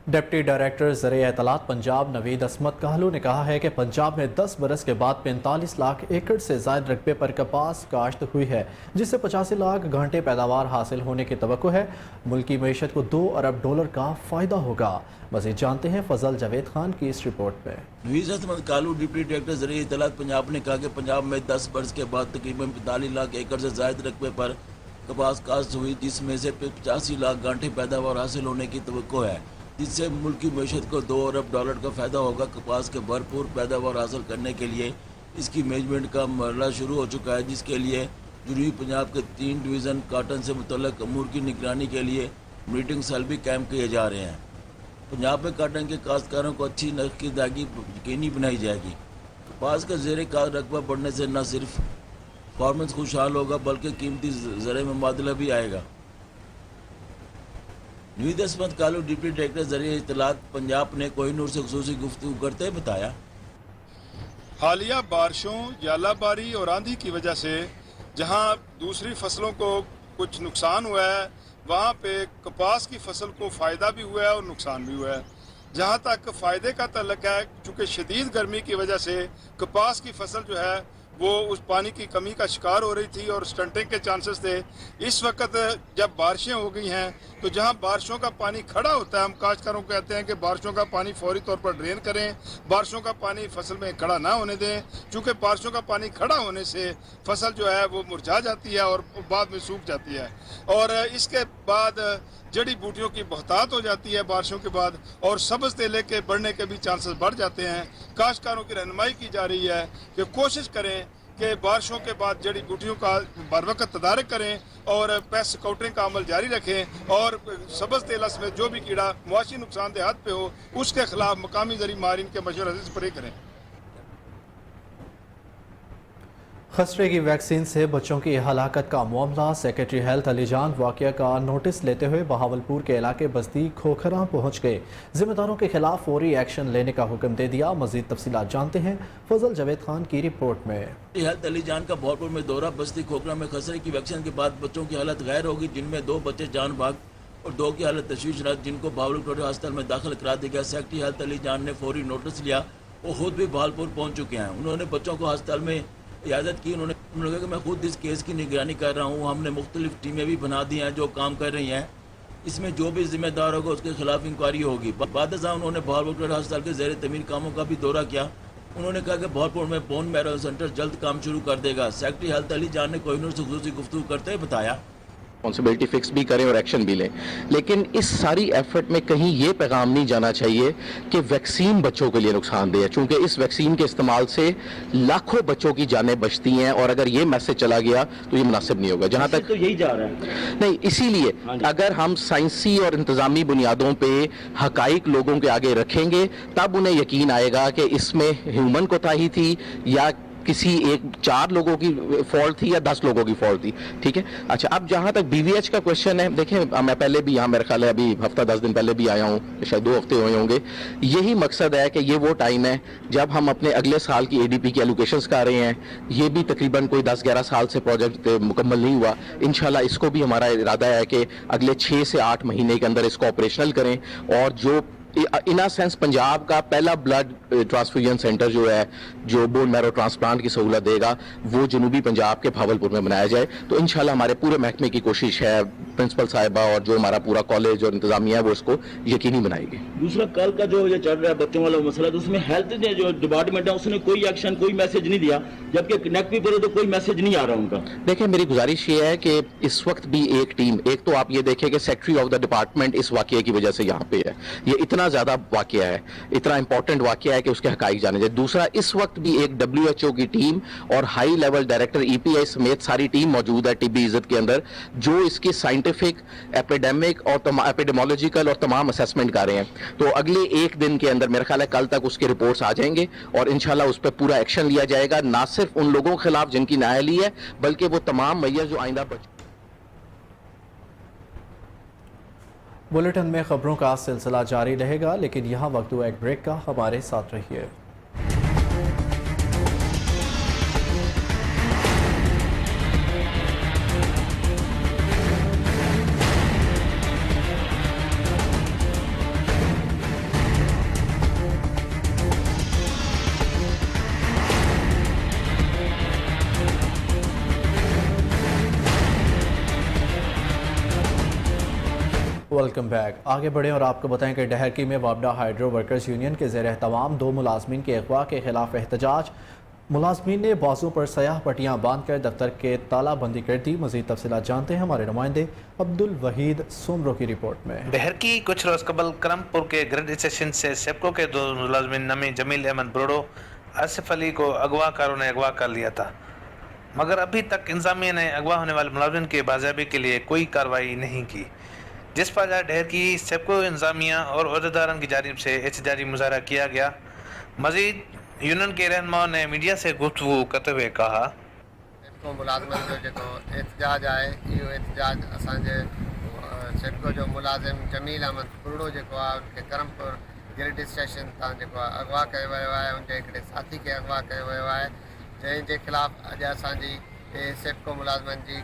डिप्टी डायरेक्टर ज़रिए इत्तलात पंजाब नवीद असमत कहलू ने कहा है कि पंजाब में 10 बरस के बाद 45 लाख एकड़ से ज़ायद रकबे पर कपास काश्त हुई है, जिससे 85 लाख घंटे पैदावार हासिल होने की तवक्को है। मुल्की मईशत को $2 अरब का फ़ायदा होगा। मज़ीद जानते हैं फजल जावेद खान की इस रिपोर्ट में। नवीद असमत कहलू डिप्टी डायरेक्टर ज़रिए इत्तलात पंजाब ने कहा कि पंजाब में 10 बरस के बाद तकरीबन 45 लाख एकड़ से ज़ायद रकबे पर कपास काश्त हुई, जिसमें से 85 लाख घंटे पैदावार हासिल होने की तवक्को है, जिससे मुल्की मईशत को $2 अरब का फ़ायदा होगा। कपास के भरपूर पैदावार हासिल करने के लिए इसकी मैनेजमेंट का मरहला शुरू हो चुका है, जिसके लिए जनूबी पंजाब के 3 डिवीज़न काटन से मुतल्लक अमूर की निगरानी के लिए मीटिंग सेल भी कायम किए जा रहे हैं। पंजाब में काटन के काश्तकारों को अच्छी नर्ख की अदायगी यकीनी बनाई जाएगी। कपास का ज़ेर कार रकबा बढ़ने से न सिर्फ फार्मर्स खुशहाल होगा बल्कि कीमती ज़र मुबादला भी आएगा। नवीद असमत कालू डिप्टी डायरेक्टर ज़रिए इत्तलात पंजाब ने कोहिनूर से खुसूसी गुफ्तगू करते बताया, हालिया बारिशों, यालाबारी और आंधी की वजह से जहां दूसरी फसलों को कुछ नुकसान हुआ है, वहां पे कपास की फसल को फ़ायदा भी हुआ है और नुकसान भी हुआ है। जहां तक फ़ायदे का तल्लक है, चूँकि शदीद गर्मी की वजह से कपास की फसल जो है वो उस पानी की कमी का शिकार हो रही थी और स्टंटिंग के चांसेस थे। इस वक्त जब बारिशें हो गई हैं तो जहां बारिशों का पानी खड़ा होता है, हम काश्तकारों को कहते हैं कि बारिशों का पानी फौरी तौर पर ड्रेन करें, बारिशों का पानी फसल में खड़ा ना होने दें, क्योंकि बारिशों का पानी खड़ा होने से फसल जो है वो मुरझा जाती है और बाद में सूख जाती है, और इसके बाद जड़ी बूटियों की बहुतात हो जाती है बारिशों के बाद, और सब्ज़ तेले के बढ़ने के भी चांसेस बढ़ जाते हैं। काश्तकारों की रहनुमाई की जा रही है कि कोशिश करें कि बारिशों के बाद जड़ी बूटियों का बर वक्त तदारक करें और पेस्ट स्काउटिंग का अमल जारी रखें, और सब्ज़ तेलस में जो भी कीड़ा मुआशी नुकसान देहात पे हो उसके खिलाफ मकामी जरी माहिरीन के मशवरे से स्प्रे करें। खसरे की वैक्सीन से बच्चों की हलाकत का मामला, सेक्रेटरी हेल्थ अलीजान वाक़या का नोटिस लेते हुए बहावलपुर के इलाके बस्ती खोखरा पहुँच गए। जिम्मेदारों के खिलाफ फौरी एक्शन लेने का हुक्म दे दिया। मज़ीद तफसीलात जानते हैं फजल जावेद खान की रिपोर्ट में। हेल्थ अलीजान का बहावलपुर में दौरा, बस्ती खोखरा में खसरे की वैक्सीन के बाद बच्चों की हालत गैर होगी, जिनमें 2 बच्चे जान भाग और 2 की हालत तशवीशनाक, जिनको बहावलपुर अस्पताल में दाखिल करा दिया गया। सेक्रेटरी हेल्थ अलीजान ने फौरी नोटिस लिया, वो खुद भी बहावलपुर पहुँच चुके हैं। उन्होंने बच्चों को अस्पताल में इजाज़त की। उन्होंने कहा कि मैं खुद इस केस की निगरानी कर रहा हूँ। हमने मुख्तलिफ टीमें भी बना दी हैं जो काम कर रही हैं। इसमें जो भी जिम्मेदार होगा उसके खिलाफ इंक्वायरी होगी। बाद उन्होंने बहावलपुर अस्पताल के ज़ेर तमीर कामों का भी दौरा किया। उन्होंने कहा कि बहावलपुर में बोन मैरो सेंटर जल्द काम शुरू कर देगा। सेक्रेटरी हेल्थ अलीजान ने कोहिनूर से खुसूसी गुफ्तगू करते हुए बताया, रिस्पॉन्सिबिलिटी फिक्स भी करें और एक्शन भी लें, लेकिन इस सारी एफर्ट में कहीं ये पैगाम नहीं जाना चाहिए कि वैक्सीन बच्चों के लिए नुकसानदेह है, चूंकि इस वैक्सीन के इस्तेमाल से लाखों बच्चों की जानें बचती हैं, और अगर ये मैसेज चला गया तो ये मुनासिब नहीं होगा। जहां तक तो यही जा रहा है नहीं, इसीलिए अगर हम साइंसी और इंतजामी बुनियादों पे हकाइक लोगों के आगे रखेंगे तब उन्हें यकीन आएगा कि इसमें ह्यूमन कोताही थी या किसी 4 लोगों की फॉल्ट थी या 10 लोगों की फॉल्ट थी। ठीक है। अच्छा, अब जहां तक BVH का क्वेश्चन है, देखें मैं पहले भी यहाँ, मेरे ख्याल है अभी हफ्ता 10 दिन पहले भी आया हूँ, शायद 2 हफ्ते हुए होंगे। यही मकसद है कि ये वो टाइम है जब हम अपने अगले साल की ADP की एलोकेशंस कर रहे हैं। ये भी तकरीबन कोई 10-11 साल से प्रोजेक्ट मुकम्मल नहीं हुआ। इंशाल्लाह इसको भी हमारा इरादा है कि अगले 6 से 8 महीने के अंदर इसको ऑपरेशनल करें, और जो इन अ सेंस पंजाब का पहला ब्लड ट्रांसफ्यूजन सेंटर जो है, जो बोन मैरो ट्रांसप्लांट की सहूलत देगा, वो जनूबी पंजाब के भावलपुर में बनाया जाए। तो इंशाल्लाह हमारे पूरे महकमे की कोशिश है, प्रिंसिपल साहिबा और जो हमारा पूरा कॉलेज और इंतजामिया है वो इसको यकीनी बनाएगी। दूसरा, कल का जो ये चल रहा है बच्चों वाला मसला, तो उसमें हेल्थ ने जो डिपार्टमेंट है उसने कोई एक्शन, कोई मैसेज नहीं दिया, जबकि कनेक्ट भी करो तो कोई मैसेज नहीं आ रहा उनका। देखिए, मेरी गुजारिश ये है कि इस वक्त भी एक टीम, एक तो आप ये देखें कि सेक्रेटरी ऑफ द डिपार्टमेंट इस वाकये की वजह से यहाँ पे है, ये इतना इतना ज़्यादा वाक़या है, इतना इंपॉर्टेंट वाक़या है कि उसके हक़ाइक़ जाने चाहिए। दूसरा, इस वक्त भी एक WHO की टीम और हाई लेवल डायरेक्टर EPI समेत सारी टीम मौजूद है टिब्बी इज़्ज़त के अंदर, जो इसकी साइंटिफिक, एपिडेमिक और एपिडेमोलॉजिकल और तमाम असेसमेंट कर रहे हैं। तो अगले एक दिन के अंदर मेरा ख्याल है कल तक उसके रिपोर्ट्स आ जाएंगे और इंशाल्लाह उस पर पूरा एक्शन लिया जाएगा, ना सिर्फ उन लोगों के खिलाफ जिनकी नाअहली है, बल्कि वो तमाम मैयर जो आइंदा बुलेटिन में खबरों का सिलसिला जारी रहेगा, लेकिन यहाँ वक्त हुआ एक ब्रेक का। हमारे साथ रहिए। Welcome back. आगे बढ़ें और आपको बताएं कि डहरकी में वापडा हाइड्रो वर्कर्स यूनियन के ज़ेर एहतमाम 2 मुलाजमीन के अगवा के खिलाफ एहतजाज। मुलाजमीन ने बाजू पर सयाह पट्टियाँ बांध कर दफ्तर के तालाबंदी कर दी। मज़ीद तफसीलात जानते हैं हमारे नुमाइंदे अब्दुल वहीद सोमरो की रिपोर्ट में। डहरकी कुछ रोज़ कबल करमपुर के ग्रिड स्टेशन से सेप्को के 2 मुलाजमीन नमी जमील अहमद ब्रोडो आसिफ अली को अगवाकारों ने अगवा कर लिया था, मगर अभी तक इंतजामिया ने अगवा होने वाले मुलाजमीन के बाज़ाबी के लिए कोई कार्रवाई नहीं की, जिस पर डहर की सेप्को इंतजामिया और अहदेदारों की जानिब से एहतजाजी मुजाहरा किया गया। मजीद यूनियन के रहनुमाओं ने मीडिया से गुफ्तगू करते हुए कहा, सेप्को मुलाजमन जो जेको एहतजाज आहे, इहो एहतजाज असांजे सेप्को जो मुलाजिम जमील अहमद पुरड़ो जेको आहे उनखे करमपुर ग्रिड स्टेशन तां जेको आहे अगवा कयो वियो आहे, उनजे हिकिड़े साथी खे अगवा कयो वियो आहे, जंहिंजे ख़िलाफ़ अॼु असांजी सेप्को मुलाज़मनि जी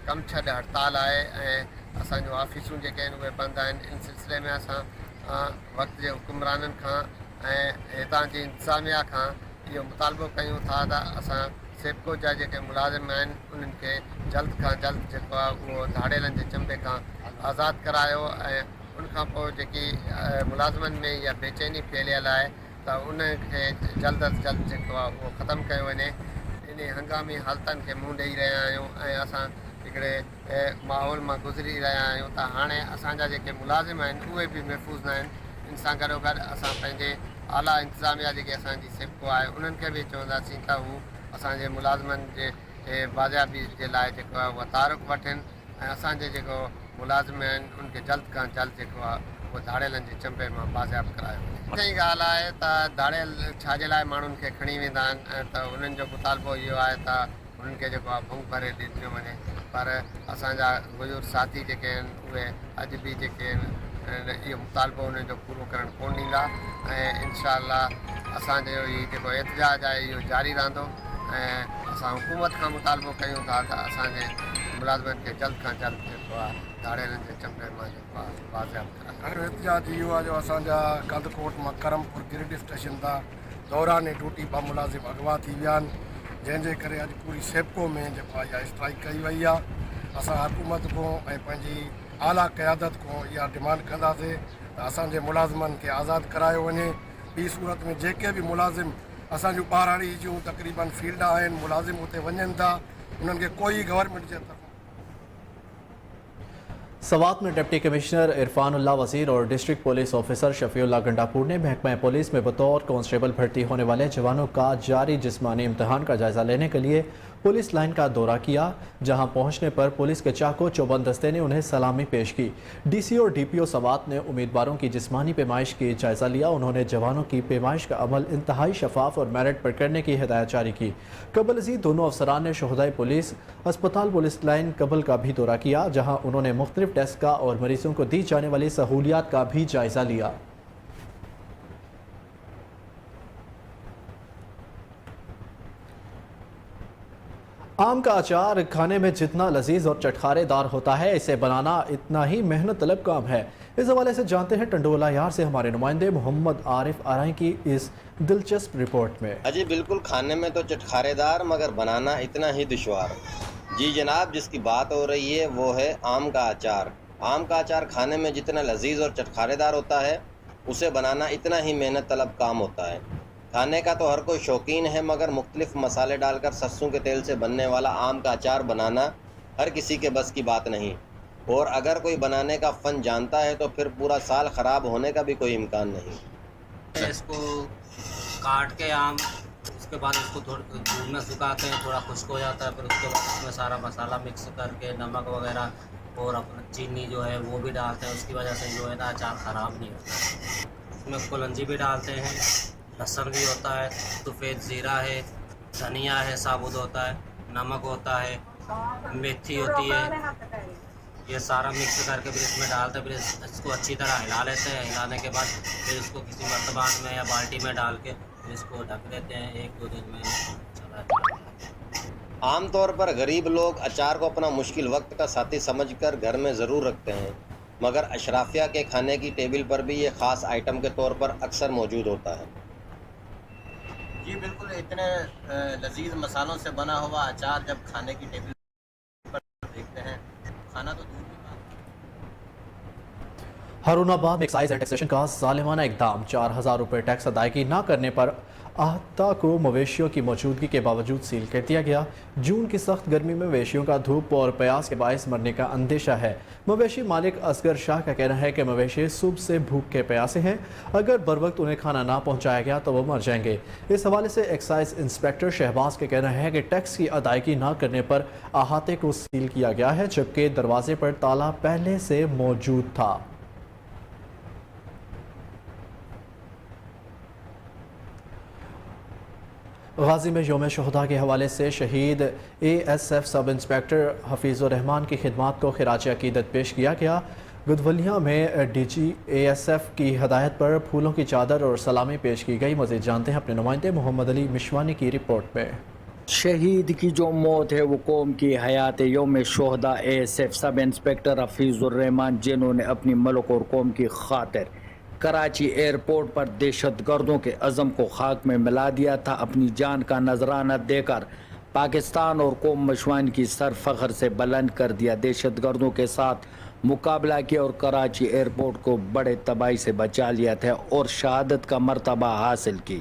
कम छॾ हड़ताल आहे ऐं असांजो ऑफिसूं जेके आहिनि उहे बंदि आहिनि। इन सिलसिले में असां वक़्त जे हुकुमराननि खां ऐं हितां जी इंतिज़ामिया खां इहो मुतालबो कयूं था त असां सेप्को जा जेके मुलाज़िम आहिनि उन्हनि खे जल्द खां जल्द जेको आहे उहो धाड़ेलनि जे चंबे खां आज़ादु करायो ऐं उनखां पोइ जेकी मुलाज़िमनि में इहा बेचैनी फैलियल आहे त उनखे जल्द अज़ जल्द जेको आहे उहो ख़तमु कयो वञे। इन हंगामी हालतनि खे मुंहुं ॾेई रहिया आहियूं ऐं असां हिकिड़े माहौल मां गुज़री रहिया आहियूं त हाणे असांजा जेके मुलाज़िम आहिनि उहे बि महफ़ूज़ न आहिनि। इन सां गॾोगॾु असां पंहिंजे आला इंतिज़ामिया जेके असांजी सेप्को आहे उन्हनि खे बि चवंदासीं त हू असांजे मुलाज़िमनि जे बाज़ाबी जे लाइ जेको आहे उहा तारुक़ वठनि ऐं असांजे जेको मुलाज़िम आहिनि उनखे जल्द खां जल्द जेको आहे उहो धाड़ेलनि जे चंबे मां बाज़ाब करायो वञे। ई ॻाल्हि आहे त धाड़ेल छाजे लाइ माण्हुनि खे खणी वेंदा आहिनि ऐं त उन्हनि जो मुतालबो इहो आहे त उन्हनि खे जेको आहे भूख भरे ॾिनो वञे, पर असांजा बुज़ुर्ग साथी जेके आहिनि उहे अॼु बि जेके आहिनि इहो मुतालबो उन्हनि जो पूरो करणु कोन ॾींदा ऐं इंशाअल्लाह असांजो हीउ जेको एहतजाज आहे इहो जारी रहंदो ऐं असां हुकूमत खां मुतालबो कयूं था त असांजे मुलाज़िमनि खे जल्द खां जल्द जेको आहे धाड़ेलनि जे चंबे मां जेको आहे बाज़ाब करायो। एहतजाज इहो आहे जो असांजा कंदकोट मां करमपुर ग्रिड स्टेशन तां दौरान ड्यूटी 2 मुलाज़िम अगवा थी विया आहिनि, जंहिंजे करे अॼु पूरी सेप्को में जेको आहे इहा स्ट्राइक कई वई आहे। असां हुकूमत खां ऐं पंहिंजी आला क़यादत खां इहा डिमांड कंदासीं त असांजे मुलाज़िमनि खे आज़ादु करायो वञे। ॿी सूरत में जेके बि मुलाज़िम असांजूं ॿाराड़ी जूं तक़रीबन फील्ड आहिनि, मुलाज़िम उते वञनि था, उन्हनि खे कोई गवर्नमेंट जे तरफ़। सवात में डिप्टी कमिश्नर इरफानुल्लाह वज़ीर और district police officer Shafiullah Gandapur ने महकमा पुलिस में बतौर कांस्टेबल भर्ती होने वाले जवानों का जारी जिस्मानी इम्तहान का जायजा लेने के लिए पुलिस लाइन का दौरा किया, जहां पहुंचने पर पुलिस के चाको चौबंद दस्ते ने उन्हें सलामी पेश की। डीसी और डीपीओ सवात ने उम्मीदवारों की जिस्मानी पैमाइश की जायजा लिया। उन्होंने जवानों की पैमाइश का अमल इंतहाई शफाफ और मेरिट पर करने की हिदायत जारी की। कबल अजीज दोनों अफसरान ने शोहदाए पुलिस अस्पताल पुलिस लाइन कबल का भी दौरा किया, जहाँ उन्होंने मुख्तलिफ टेस्ट का और मरीजों को दी जाने वाली सहूलियात का भी जायजा लिया। आम का अचार खाने में जितना लजीज और चटखारेदार होता है, इसे बनाना इतना ही मेहनत तलब काम है। इस हवाले से जानते हैं टंडोला यार से हमारे नुमाइंदे मोहम्मद आरिफ आराई की इस दिलचस्प रिपोर्ट में। अजी बिल्कुल, खाने में तो चटखारेदार मगर बनाना इतना ही दुश्वार। जी जनाब, जिसकी बात हो रही है वो है आम का अचार। आम का अचार खाने में जितना लजीज और चटखारेदार होता है, उसे बनाना इतना ही मेहनत तलब काम होता है। खाने का तो हर कोई शौकीन है, मगर मुख्तलिफ मसाले डालकर सरसों के तेल से बनने वाला आम का अचार बनाना हर किसी के बस की बात नहीं। اور اگر کوئی بنانے کا فن جانتا ہے تو پھر پورا سال خراب ہونے کا بھی کوئی امکان نہیں۔ اس کو کاٹ کے آم، اس کے بعد اس کو تھوڑا دھوپ میں سکھاتے ہیں، تھوڑا خشک ہو جاتا ہے، پھر اس کے بعد اس میں سارا مسالہ مکس کر کے نمک وغیرہ اور اپنا چینی جو ہے وہ بھی ڈالتے ہیں، اس کی وجہ سے جو ہے نا اچار خراب نہیں ہوتا۔ اس میں کلنجی بھی ڈالتے ہیں، لہسن بھی ہوتا ہے، سفید زیرہ ہے، دھنیا ہے ثابت ہوتا ہے، نمک ہوتا ہے، میتھی ہوتی ہے، یہ سارا مکس کر کے پھر اس میں ڈالتے ہیں، پھر اس کو اچھی طرح ہلا لیتے ہیں۔ ہلانے کے بعد پھر اس کو کسی مرتبان میں یا بالٹی میں ڈال کے پھر اس کو ڈھک دیتے ہیں، 1-2 دن میں چلا جاتا ہے۔ عام طور پر غریب لوگ اچار کو اپنا مشکل وقت کا ساتھی سمجھ کر گھر میں ضرور رکھتے ہیں، مگر اشرافیہ کے کھانے کی ٹیبل پر بھی یہ خاص آئٹم کے طور پر اکثر موجود ہوتا ہے۔ جی بالکل، اتنے لذیذ مسالوں سے بنا ہوا اچار جب کھانے کی ٹیبل پر دیکھتے ہیں، کھانا تو دور کی بات ہے۔ ہارون آباد میں ایکسائز اینڈ ٹیکسیشن کا ظالمانہ اقدام، 4000 روپے ٹیکس ادائیگی نہ کرنے پر احاطہ کو مویشیوں کی موجودگی کے باوجود سیل کر دیا گیا۔ جون کی سخت گرمی میں مویشیوں کا دھوپ اور پیاس کے باعث مرنے کا اندیشہ ہے۔ مویشی مالک اصغر شاہ کا کہنا ہے کہ مویشی صبح سے بھوک کے پیاسے ہیں، اگر بروقت انہیں کھانا نہ پہنچایا گیا تو وہ مر جائیں گے۔ اس حوالے سے ایکسائز انسپیکٹر شہباز کا کہنا ہے کہ ٹیکس کی ادائیگی نہ کرنے پر احاطے کو سیل کیا گیا ہے، جبکہ دروازے پر تالا پہلے سے موجود تھا۔ غازی میں یوم شہداء کے حوالے سے شہید A S F sub inspector Hafeez ur-Rahman کی خدمات کو خراج عقیدت پیش کیا گیا۔ گدولیہ میں D G A S F کی ہدایت پر پھولوں کی چادر اور سلامی پیش کی گئی۔ مزید جانتے ہیں اپنے نمائندے محمد علی مشوانی کی رپورٹ میں۔ شہید کی جو موت ہے وہ قوم کی حیات یوم شہداء A S F sub inspector Hafeez ur-Rahman, جنہوں نے اپنی ملک اور قوم کی خاطر کراچی ایئرپورٹ پر دہشت گردوں کے عزم کو خاک میں ملا دیا تھا، اپنی جان کا نذرانہ دے کر پاکستان اور قوم مشوان کی سر فخر سے بلند کر دیا۔ دہشت گردوں کے ساتھ مقابلہ کیا اور کراچی ایئرپورٹ کو بڑے تباہی سے بچا لیا تھا اور شہادت کا مرتبہ حاصل کی۔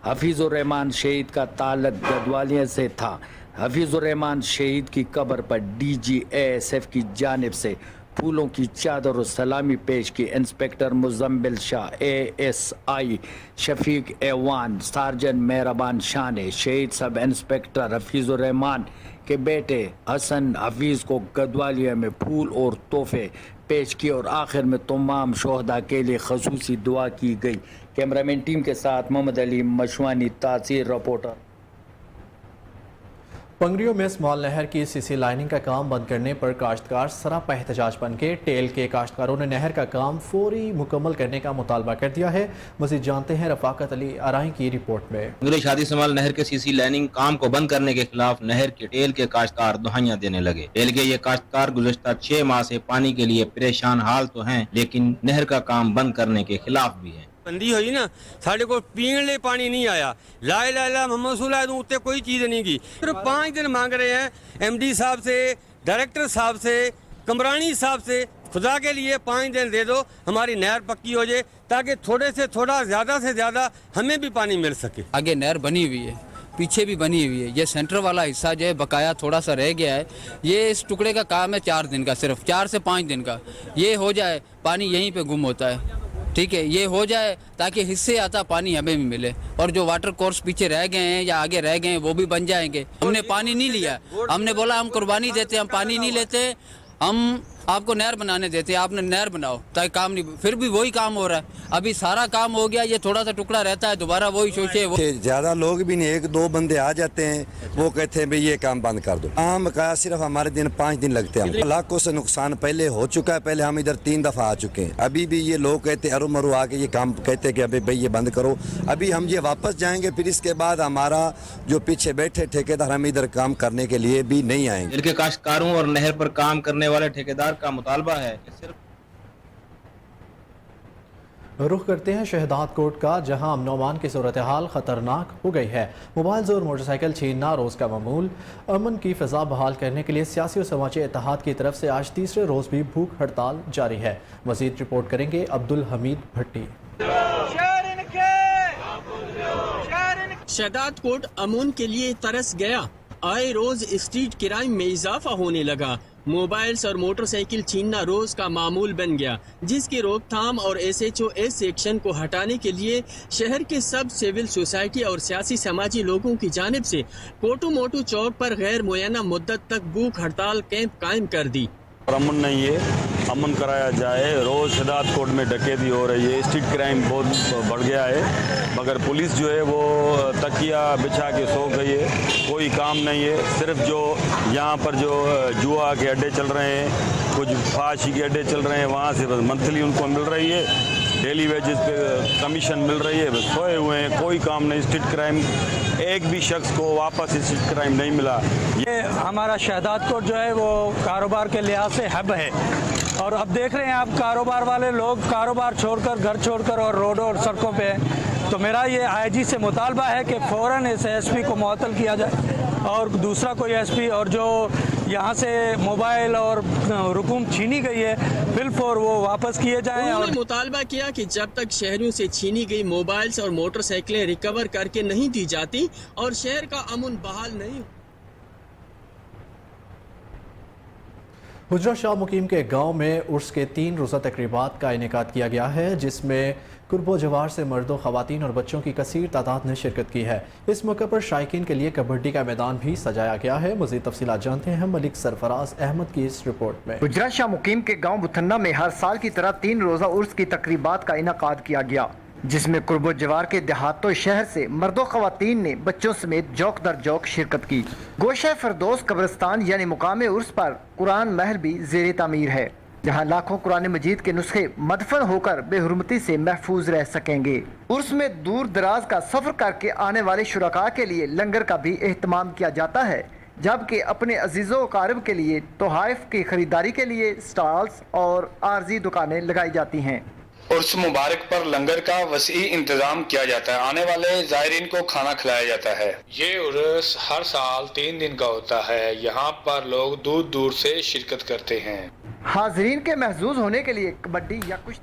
حفیظ الرحمان شہید کا تعلق گدوالیہ سے تھا۔ حفیظ الرحمان شہید کی قبر پر D G A S F کی جانب سے پھولوں کی چادر و سلامی پیش کی۔ Inspector Muzammil Shah, A S I Shafiq Aiwan, sergeant مہربان شاہ نے شہید سب انسپیکٹر حفیظ الرحمان کے بیٹے حسن حفیظ کو گدوالیہ میں پھول اور تحفے پیش کیے اور آخر میں تمام شہداء کے لیے خصوصی دعا کی گئی۔ کیمرامین ٹیم کے ساتھ محمد علی مشوانی، تاثیر رپورٹر۔ پنگریوں میں اسمال نہر کی سی سی لائننگ کا کام بند کرنے پر کاشتکار سراپا احتجاج بن کے ٹیل کے کاشتکاروں نے نہر کا کام فوری مکمل کرنے کا مطالبہ کر دیا ہے۔ مزید جانتے ہیں رفاقت علی آرائی کی رپورٹ میں۔ پنگری شادی سمال نہر کے سی سی لائننگ کام کو بند کرنے کے خلاف نہر کے ٹیل کے کاشتکار دہائیاں دینے لگے۔ ٹیل کے یہ کاشتکار گزشتہ 6 ماہ سے پانی کے لیے پریشان حال تو ہیں، لیکن نہر کا کام بند کرنے کے خلاف بھی ہیں۔ بندی ہوئی نا، ساڑھے کو پینے لئے پانی نہیں آیا، لا الہ الا محمد رسول اللہ اتنے کوئی چیز نہیں کی۔ صرف 5 دن مانگ رہے ہیں ایم ڈی صاحب سے، ڈائریکٹر صاحب سے، کمرانی صاحب سے، خدا کے لیے 5 دن دے دو، ہماری نہر پکی ہو جائے تاکہ تھوڑے سے تھوڑا زیادہ سے زیادہ ہمیں بھی پانی مل سکے۔ آگے نہر بنی ہوئی ہے، پیچھے بھی بنی ہوئی ہے، یہ سینٹر والا حصہ جو ہے بقایا تھوڑا سا رہ گیا ہے۔ یہ اس ٹکڑے کا کام ہے 4 دن کا، صرف 4 سے 5 دن کا۔ یہ ہو جائے پانی یہیں پہ گم ہوتا ہے، ٹھیک ہے، یہ ہو جائے تاکہ حصے آتا پانی ہمیں بھی ملے، اور جو واٹر کورس پیچھے رہ گئے ہیں یا آگے رہ گئے ہیں وہ بھی بن جائیں گے۔ ہم نے پانی نہیں لیا، ہم نے بولا ہم قربانی دیتے ہیں، ہم پانی نہیں لیتے، ہم آپ کو نہر بنانے دیتے ہیں، آپ نے نہر بناؤ تاکہ کام نہیں، پھر بھی وہی کام ہو رہا ہے۔ ابھی سارا کام ہو گیا، یہ تھوڑا سا ٹکڑا رہتا ہے، دوبارہ وہی شوشے۔ زیادہ لوگ بھی نہیں، 1-2 بندے آ جاتے ہیں، وہ کہتے ہیں بھئی یہ کام بند کر دو۔ عام کا صرف ہمارے 5 دن لگتے ہیں۔ لاکھوں سے نقصان پہلے ہو چکا ہے، پہلے ہم ادھر 3 دفعہ آ چکے ہیں، ابھی بھی یہ لوگ کہتے ہیں ارو مرو آ کے یہ کام کہتے ہیں کہ ابھی بھئی یہ بند کرو۔ ابھی ہم یہ واپس جائیں گے، پھر اس کے بعد ہمارا جو پیچھے بیٹھے ٹھیکیدار ہم ادھر کام کرنے کے لیے بھی نہیں آئیں گے۔ دل کے کاشتکاروں اور نہر پر کام کرنے والے ٹھیکیدار کا مطالبہ ہے کہ صرف رخ کرتے ہیں شہداد کوٹ کا، جہاں امن و امان کی صورتحال خطرناک ہو گئی ہے۔ موبائلز اور موٹر سائیکل چھیننا روز کا معمول۔ امن کی فضا بحال کرنے کے لیے سیاسی اور سماجی اتحاد کی طرف سے آج تیسرے روز بھی بھوک ہڑتال جاری ہے۔ مزید رپورٹ کریں گے عبدالحمید بھٹی۔ شہداد کوٹ امن کے لیے ترس گیا، آئے روز اسٹریٹ کرائم میں اضافہ ہونے لگا۔ موبائلز اور موٹر سائیکل چھیننا روز کا معمول بن گیا، جس کی روک تھام اور SHO سیکشن کو ہٹانے کے لیے شہر کے سب سول سوسائٹی اور سیاسی سماجی لوگوں کی جانب سے کوٹو موٹو چوک پر غیر معینہ مدت تک بھوک ہڑتال کیمپ قائم کر دی۔ امن نہیں ہے، امن کرایا جائے۔ روز شہداد کوٹ میں ڈکیتی ہو رہی ہے، اسٹریٹ کرائم بہت بڑھ گیا ہے، مگر پولیس جو ہے وہ تکیہ بچھا کے سو گئی ہے، کوئی کام نہیں ہے۔ صرف جو یہاں پر جو جوا کے اڈے چل رہے ہیں، کچھ فحاشی کے اڈے چل رہے ہیں، وہاں سے بس منتھلی ان کو مل رہی ہے، ڈیلی ویجز پہ کمیشن مل رہی ہے، بس سوئے ہوئے ہیں، کوئی کام نہیں۔ اسٹریٹ کرائم ایک بھی شخص کو واپس اسٹریٹ کرائم نہیں ملا۔ یہ ہمارا شہداد کوٹ جو ہے وہ کاروبار کے لحاظ سے ہب ہے، اور اب دیکھ رہے ہیں آپ کاروبار والے لوگ کاروبار چھوڑ کر، گھر چھوڑ کر اور روڈوں اور سڑکوں پہ ہیں۔ تو میرا یہ IG سے مطالبہ ہے کہ فوراً اس SP کو معطل کیا جائے اور دوسرا کوئی SP، اور جو یہاں سے موبائل اور رقوم چھینی گئی ہے بالفور وہ واپس کیے جائیں۔ انہوں اور نے مطالبہ کیا کہ جب تک شہریوں سے چھینی گئی موبائلز اور موٹر سائیکلیں ریکور کر کے نہیں دی جاتی اور شہر کا امن بحال نہیں۔ حجرہ شاہ مقیم کے گاؤں میں عرس کے 3 روزہ تقریبات کا انعقاد کیا گیا ہے، جس میں قرب و جوار سے مردوں، خواتین اور بچوں کی کثیر تعداد نے شرکت کی ہے۔ اس موقع پر شائقین کے لیے کبڈی کا میدان بھی سجایا گیا ہے۔ مزید تفصیلات جانتے ہیں ملک سرفراز احمد کی اس رپورٹ میں۔ حجرہ شاہ مقیم کے گاؤں بتھنا میں ہر سال کی طرح 3 روزہ عرس کی تقریبات کا انعقاد کیا گیا، جس میں قرب و جوار کے دیہاتوں شہر سے مردوں خواتین نے بچوں سمیت جوک در جوک شرکت کی۔ گوشہ فردوس قبرستان یعنی مقام عرس پر قرآن محل بھی زیر تعمیر ہے، جہاں لاکھوں قرآن مجید کے نسخے مدفن ہو کر بے حرمتی سے محفوظ رہ سکیں گے۔ عرس میں دور دراز کا سفر کر کے آنے والے شرکاء کے لیے لنگر کا بھی اہتمام کیا جاتا ہے، جبکہ اپنے عزیزوں و اقارب کے لیے تحائف کی خریداری کے لیے سٹالز اور عارضی دکانیں لگائی جاتی ہیں۔ عرس مبارک پر لنگر کا وسیع انتظام کیا جاتا ہے، آنے والے زائرین کو کھانا کھلایا جاتا ہے۔ یہ عرس ہر سال 3 دن کا ہوتا ہے، یہاں پر لوگ دور دور سے شرکت کرتے ہیں۔ حاضرین کے محظوظ ہونے کے لیے کبڈی یا کچھ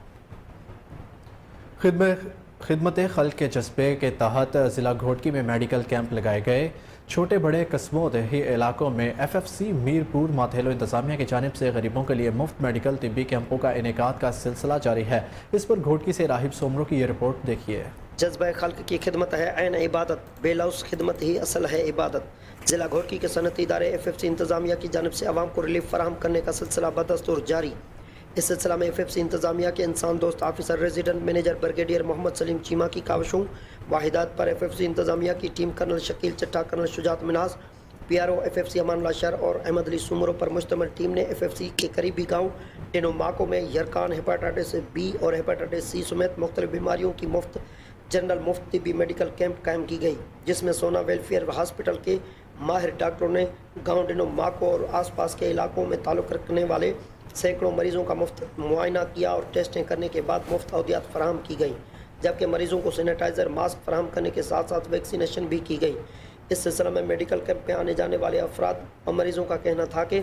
خدمت خلق کے جذبے کے تحت ضلع گھوٹکی میں میڈیکل کیمپ لگائے گئے۔ چھوٹے بڑے قصبوں دیہی علاقوں میں FFC میرپور ماتھیلو انتظامیہ کی جانب سے غریبوں کے لیے مفت میڈیکل طبی کیمپوں کا انعقاد کا سلسلہ جاری ہے۔ اس پر گھوٹکی سے راہب سومرو کی یہ رپورٹ دیکھیے۔ جذبہ خلق کی خدمت ہے عین عبادت، بے لوث خدمت ہی اصل ہے عبادت۔ ضلع گھوٹکی کے صنعتی ادارے FFC انتظامیہ کی جانب سے عوام کو ریلیف فراہم کرنے کا سلسلہ بدستور جاری۔ اس سلسلہ میں FFC انتظامیہ کے انسان دوست آفیسر ریزیڈنٹ مینیجر بریگیڈیئر محمد سلیم چیمہ کی کاوشوں واحدات پر FFC انتظامیہ کی ٹیم کرنل شکیل چٹھا، کرنل شجاعت مناز، PRO FFC امان اللہ شر اور احمد علی سومرو پر مشتمل ٹیم نے FFC کے قریبی گاؤں ٹینو ماکو میں یرکان، ہیپاٹائٹس B اور ہیپاٹائٹس C سمیت مختلف بیماریوں کی مفت طبی میڈیکل کیمپ قائم کی گئی، جس میں سونا ویلفیئر ہاسپٹل کے ماہر ڈاکٹروں نے گاؤں ڈینو ماکو اور آس پاس کے علاقوں میں تعلق رکھنے والے سینکڑوں مریضوں کا مفت معائنہ کیا اور ٹیسٹیں کرنے کے بعد مفت ادویات فراہم کی گئیں، جبکہ مریضوں کو سینیٹائزر، ماسک فراہم کرنے کے ساتھ ساتھ ویکسینیشن بھی کی گئی۔ اس سلسلے میں میڈیکل کیمپ میں آنے جانے والے افراد اور مریضوں کا کہنا تھا کہ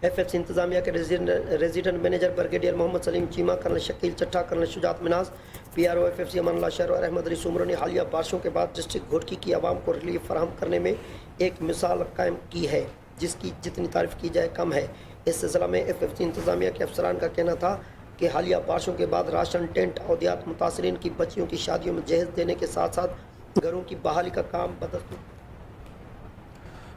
FFC انتظامیہ کے ریزیڈنٹ مینیجر بریگیڈیئر محمد سلیم چیمہ، کرنل شکیل چٹھا، کرنل شجاعت مناز، PRO FFC امان اللہ شہر اور احمد علی سومرو نے حالیہ بارشوں کے بعد ڈسٹرکٹ گھوٹکی کی عوام کو ریلیف فراہم کرنے میں ایک مثال قائم کی ہے، جس کی جتنی تعریف کی جائے کم ہے۔ اس سلسلہ میں FFC انتظامیہ کے افسران کا کہنا تھا کہ حالیہ بارشوں کے بعد راشن، ٹینٹ، ادویات متاثرین کی بچیوں کی شادیوں میں جہیز دینے کے ساتھ ساتھ گھروں کی بحالی کا کام بدستور۔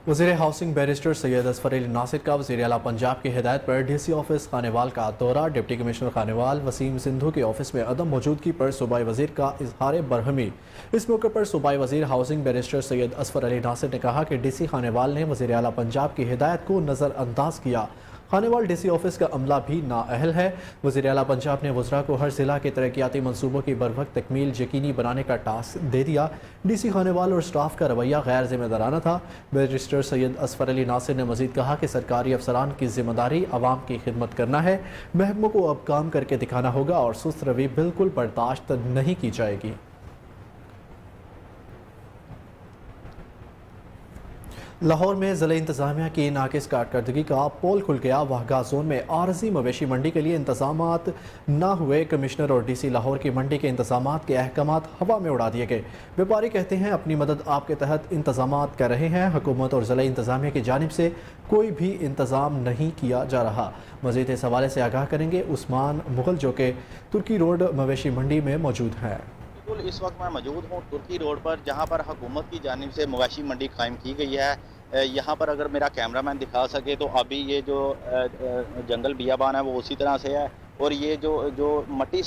وزیر ہاؤسنگ بیرسٹر سید اصفر علی ناصر کا وزیر اعلیٰ پنجاب کی ہدایت پر DC آفس خانیوال کا دورہ۔ ڈپٹی کمشنر خانیوال وسیم سندھو کے آفس میں عدم موجودگی پر صوبائی وزیر کا اظہار برہمی۔ اس موقع پر صوبائی وزیر ہاؤسنگ بیرسٹر سید اصفر علی ناصر نے کہا کہ DC خانیوال نے وزیر اعلیٰ پنجاب کی ہدایت کو نظر انداز کیا۔ خانیوال DC آفس کا عملہ بھی نااہل ہے۔ وزیر اعلیٰ پنجاب نے وزراء کو ہر ضلع کے ترقیاتی منصوبوں کی بروقت تکمیل یقینی بنانے کا ٹاسک دے دیا۔ DC خانیوال اور سٹاف کا رویہ غیر ذمہ دارانہ تھا۔ بیرسٹر سید اصفر علی ناصر نے مزید کہا کہ سرکاری افسران کی ذمہ داری عوام کی خدمت کرنا ہے، محکموں کو اب کام کر کے دکھانا ہوگا اور سست روی بالکل برداشت نہیں کی جائے گی۔ लाहौर में ज़िला इंतज़ामिया की नाकिस कारकर्दगी का पोल खुल गया। वाहगा जोन में आरजी मवेशी मंडी के लिए इंतजामात न हुए। कमिश्नर और डीसी लाहौर की मंडी के इंतजामात के अहकामात हवा में उड़ा दिए गए। व्यापारी कहते हैं अपनी मदद आपके तहत इंतजामात कर रहे हैं। हुकूमत और ज़िला इंतज़ामिया की जानिब से कोई भी इंतज़ाम नहीं किया जा रहा। मज़ीद इस हवाले से आगाह करेंगे उस्मान मुगल जो कि तुर्की रोड मवेशी मंडी में मौजूद हैं। बिल्कुल, इस वक्त मैं मौजूद हूँ तुर्की रोड पर, जहाँ पर हुकूमत की जानिब से मवेशी मंडी कायम की गई है। यहाँ पर अगर मेरा कैमरामैन दिखा सके तो अभी ये जो जंगल बियाबान है वो उसी तरह से है, और ये जो मट्टी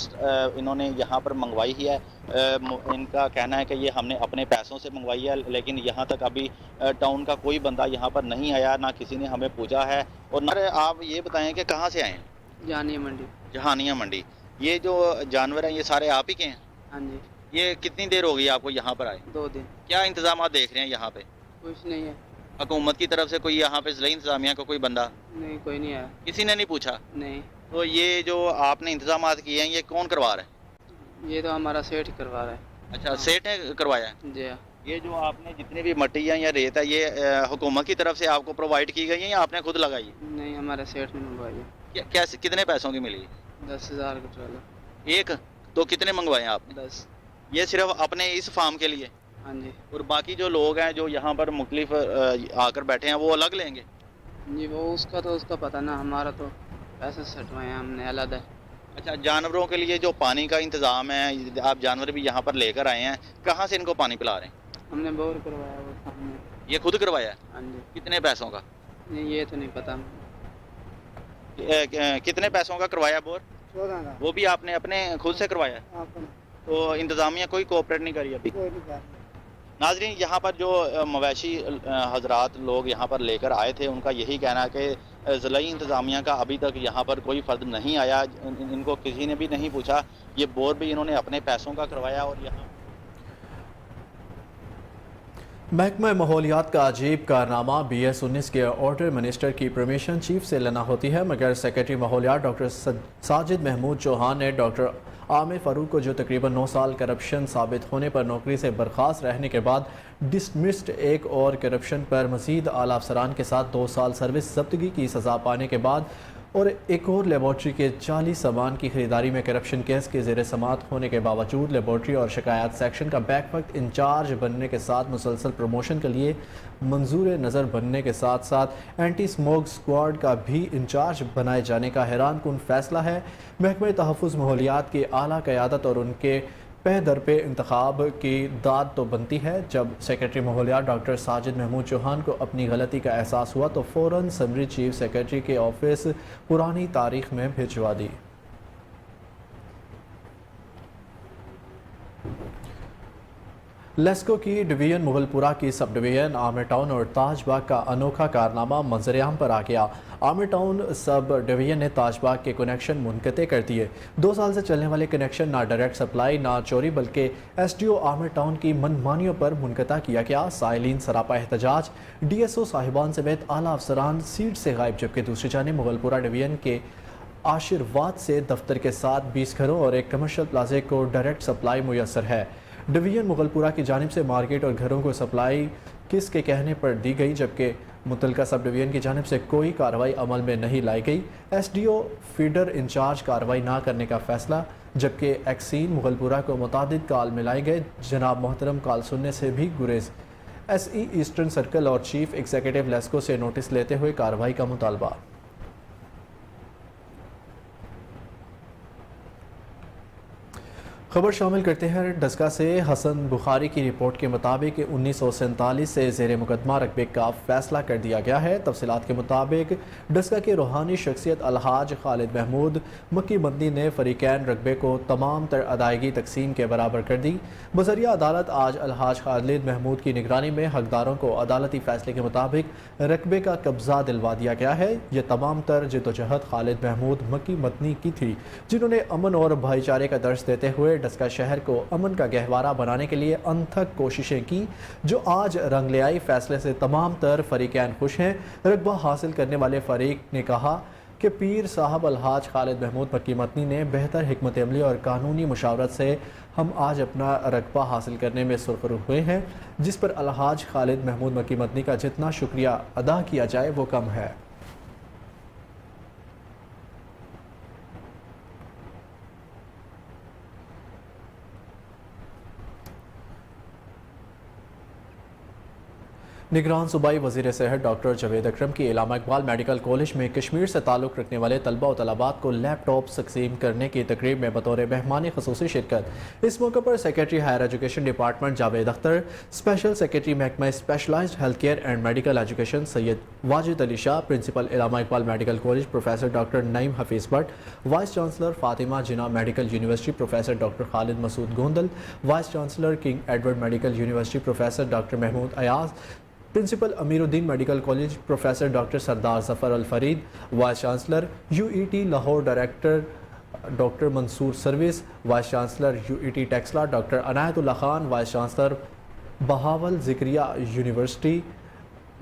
इन्होंने यहाँ पर मंगवाई ही है, इनका कहना है कि ये हमने अपने पैसों से मंगवाई है, लेकिन यहाँ तक अभी टाउन का कोई बंदा यहाँ पर नहीं आया, ना किसी ने हमें पूछा है। और ना आप ये बताएं कि कहाँ से आए हैं? जहानिया मंडी। जहानिया मंडी। ये जो जानवर हैं ये सारे आप ही के हैं? हाँ जी। ये कितनी देर हो गई आपको यहाँ पर आए? 2 दिन। क्या इंतजाम देख रहे हैं यहाँ पे? कुछ नहीं है। हुकूमत की तरफ से कोई यहाँ पे ज़िला इंतजामिया का कोई बंदा? नहीं, कोई नहीं आया। किसी ने नहीं पूछा? नहीं। तो ये जो आपने इंतजाम किए हैं ये कौन करवा रहा है? ये तो हमारा सेठ करवा रहा है। अच्छा, सेठ ने करवाया है? जी हाँ। ये जो आपने जितनी भी मट्टी है या रेत है ये हुकूमत की तरफ से आपको प्रोवाइड की गई है या आपने खुद लगाई है? नहीं, हमारे सेठ ने मंगवाई है। कैसे, कितने पैसों की मिली? 10,000 का ट्रॉला। एक? तो कितने मंगवाए आपने? 10। ये सिर्फ अपने इस फार्म के लिए? हाँ जी। और बाकी जो लोग हैं जो यहाँ पर मुख्तलिफ आकर बैठे हैं वो अलग लेंगे? जी, वो उसका पता ना, हमारा तो पैसे सटवाए हैं हमने अलग है। अच्छा, जानवरों के लिए जो पानी का इंतज़ाम है, आप जानवर भी यहाँ पर लेकर आए हैं, कहाँ से इनको पानी पिला रहे हैं? हमने बोर करवाया वो सामने। ये खुद करवाया है? हाँ जी। कितने पैसों का? नहीं, ये तो नहीं पता। कितने पैसों का करवाया बोर? 14 का। वो भी आपने अपने खुद से करवाया? तो इंतज़ामिया कोई कोऑपरेट नहीं करी अभी? नाजरीन, यहाँ पर जो मवेशी हजरात लोग यहाँ पर लेकर आए थे उनका यही कहना है कि ज़िला इंतज़ामिया का अभी तक यहाँ पर कोई फ़र्द नहीं आया, इनको किसी ने भी नहीं पूछा। ये बोर भी इन्होंने अपने पैसों का करवाया। और यहाँ महकमा माहौलियात का अजीब कारनामा। BS-19 के ऑर्डर मिनिस्टर की परमिशन चीफ से लेना होती है, मगर सेक्रेटरी माहौलियात डॉक्टर साजिद महमूद चौहान ने डॉक्टर आमिर फारूक को, जो तकरीबन 9 साल करप्शन साबित होने पर नौकरी से बर्खास्त रहने के बाद डिसमिस्ड, एक और करप्शन पर मज़ीद आला अफसरान के साथ 2 साल सर्विस ज़ब्तगी की सज़ा पाने के बाद, और एक और लेबॉर्ट्री के 40 सामान की खरीदारी में करप्शन केस के ज़ेर समात होने के बावजूद लेबॉर्ट्री और शिकायत सेक्शन का बैक वक्त इंचार्ज बनने के साथ मुसलसल प्रमोशन के लिए मंजूर नज़र बनने के साथ साथ एंटी स्मोक स्क्वाड का भी इंचार्ज बनाए जाने का हैरान कुन फैसला है। महकमे तहफ़्फ़ुज़ माहौलियात की आला क़यादत और उनके पे दर पे इंतखाब की दाद तो बनती है। जब सेक्रेटरी माहौलियात डॉक्टर साजिद महमूद चौहान को अपनी गलती का एहसास हुआ तो फ़ौरन समरी चीफ सेक्रेटरी के ऑफिस पुरानी तारीख में भिजवा दी। लेस्को की डिवीज़न मुगलपुरा की सब डिवीज़न आमिर टाउन और ताजबाग का अनोखा कारनामा मंजर-ए-आम पर आ गया। आमिर टाउन सब डिवीज़न ने ताजबाग के कनेक्शन मुनक़ते कर दिए। 2 साल से चलने वाले कनेक्शन ना डायरेक्ट सप्लाई ना चोरी बल्कि SDO आमिर टाउन की मनमानियों पर मुनक़ता किया गया। साइलिन सरापा एहतजाज, DSO साहिबान समेत आला अफसरान सीट से गायब, जबकि दूसरी जानिब मुगलपुरा डिवीज़न के आशीर्वाद से दफ्तर के साथ 20 घरों और एक कमर्शियल प्लाजे को डायरेक्ट सप्लाई मुयसर है। डिवीज़न मुगलपुरा की जानिब से मार्केट और घरों को सप्लाई किसके कहने पर दी गई, जबकि मुतलका सब डिवीज़न की जानिब से कोई कार्रवाई अमल में नहीं लाई गई। SDO फीडर इंचार्ज कार्रवाई ना करने का फैसला, जबकि एक्सीन मुगलपुरा को मुतादिद कॉल मिलाए गए। जनाब मोहतरम कॉल सुनने से भी गुरेज। SE ईस्टर्न सर्कल और चीफ एग्जीक्यूटिव लेस्को से नोटिस लेते हुए कार्रवाई का मुतालबा। खबर शामिल करते हैं डस्का से। हसन बुखारी की रिपोर्ट के मुताबिक 1947 से ज़ेर मुकदमा रकबे का फ़ैसला कर दिया गया है। तफसीलात के मुताबिक डस्का के रूहानी शख्सियत अलहाज खालिद महमूद मक्की मंदी ने फ़रीक़ैन रकबे को तमाम तर अदायगी तकसीम के बराबर कर दी। बज़रिया अदालत आज अलहाज खालिद महमूद की निगरानी में हकदारों को अदालती फ़ैसले के मुताबिक रकबे का कब्ज़ा दिलवा दिया गया है। ये तमाम तर जद्दोजहद खालिद महमूद मक्की मंदी की थी, जिन्होंने अमन और भाईचारे का दर्स देते हुए डस्का शहर को अमन का गहवारा बनाने के लिए अनथक कोशिशें की, जो आज रंग ले आई। फैसले से तमाम तर फरीकैन खुश हैं। रकबा हासिल करने वाले फरीक ने कहा کہ پیر صاحب الحاج خالد محمود مکی مدنی نے بہتر حکمت عملی اور قانونی مشاورت سے ہم آج اپنا رقبہ حاصل کرنے میں سرخرو ہوئے ہیں، جس پر الحاج خالد محمود مکی مدنی کا جتنا شکریہ ادا کیا جائے وہ کم ہے۔ نگران صوبائی وزیر صحت ڈاکٹر جاوید اکرم کی علامہ اقبال میڈیکل کالج میں کشمیر سے تعلق رکھنے والے طلبہ و طالبات کو لیپ ٹاپ تقسیم کرنے کی تقریب میں بطور مہمان خصوصی شرکت۔ اس موقع پر secretary higher education department Javed Akhtar, special secretary محکمہ specialized health care and medical education Syed Wajid Ali Shah, principal Allama Iqbal medical college professor doctor Naeem Hafeez Butt, vice chancellor Fatima Jinnah medical university professor doctor Khalid Masood Gondal, vice chancellor King Edward medical university professor doctor Mahmood Ayaz, principal Ameer ud-Din medical college professor doctor Sardar Zafar ul-Fareed, vice chancellor UET Lahore director doctor Mansoor سروس، vice chancellor UET Taxila doctor Inayat Ullah Khan, vice chancellor Bahawal Zakariya university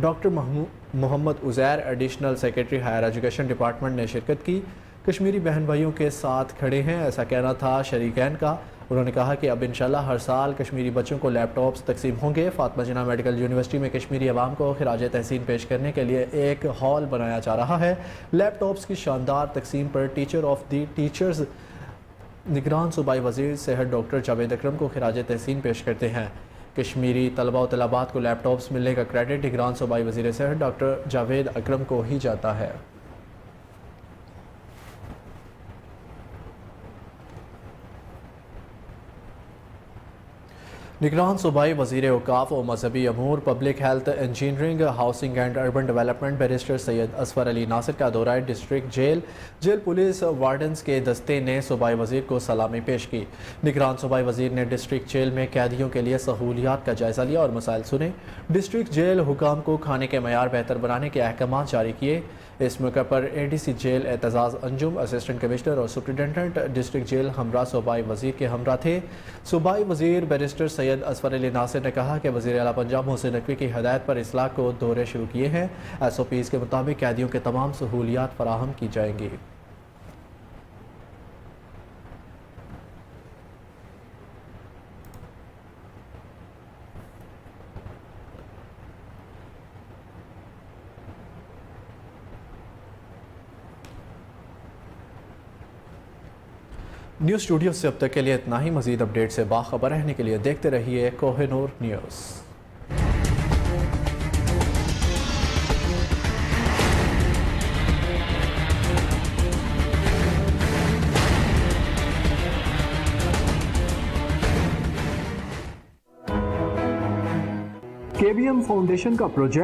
doctor Muhammad Uzair, additional secretary higher education department نے شرکت کی۔ کشمیری بہن بھائیوں کے ساتھ کھڑے ہیں، ایسا کہنا تھا شریکین کا۔ انہوں نے کہا کہ اب انشاءاللہ ہر سال کشمیری بچوں کو لیپ ٹاپس تقسیم ہوں گے۔ فاطمہ جناح میڈیکل یونیورسٹی میں کشمیری عوام کو خراج تحسین پیش کرنے کے لیے ایک ہال بنایا جا رہا ہے۔ لیپ ٹاپس کی شاندار تقسیم پر ٹیچر آف دی ٹیچرز نگران صوبائی وزیر صحت ڈاکٹر جاوید اکرم کو خراج تحسین پیش کرتے ہیں۔ کشمیری طلبہ و طالبات کو لیپ ٹاپس ملنے کا کریڈٹ نگران صوبائی وزیر صحت ڈاکٹر جاوید اکرم کو ہی جاتا ہے۔ نگران صوبائی وزیر اوقاف و مذہبی امور، public health, engineering, housing and urban development barrister Syed Asfar Ali Nasir کا دورہ ڈسٹرکٹ جیل پولیس وارڈنز کے دستے نے صوبائی وزیر کو سلامی پیش کی۔ نگران صوبائی وزیر نے ڈسٹرکٹ جیل میں قیدیوں کے لیے سہولیات کا جائزہ لیا اور مسائل سنے۔ ڈسٹرکٹ جیل حکام کو کھانے کے معیار بہتر بنانے کے احکامات جاری کیے۔ اس موقع پر ADC جیل اعتزاز انجم، اسسٹنٹ کمشنر اور سپرنٹینڈنٹ ڈسٹرکٹ جیل ہمراہ صوبائی وزیر کے ہمراہ تھے۔ صوبائی وزیر بیرسٹر سید اصفر علی ناصر نے کہا کہ وزیر اعلیٰ پنجاب محسن نقوی کی ہدایت پر اصلاح کو دورے شروع کیے ہیں۔ SOPs کے مطابق قیدیوں کے تمام سہولیات فراہم کی جائیں گی۔ نیوز اسٹوڈیو سے اب تک کے لیے اتنا ہی۔ مزید اپڈیٹ سے باخبر رہنے کے لیے دیکھتے رہیے Koh Noor news. KBM foundation کا پروجیکٹ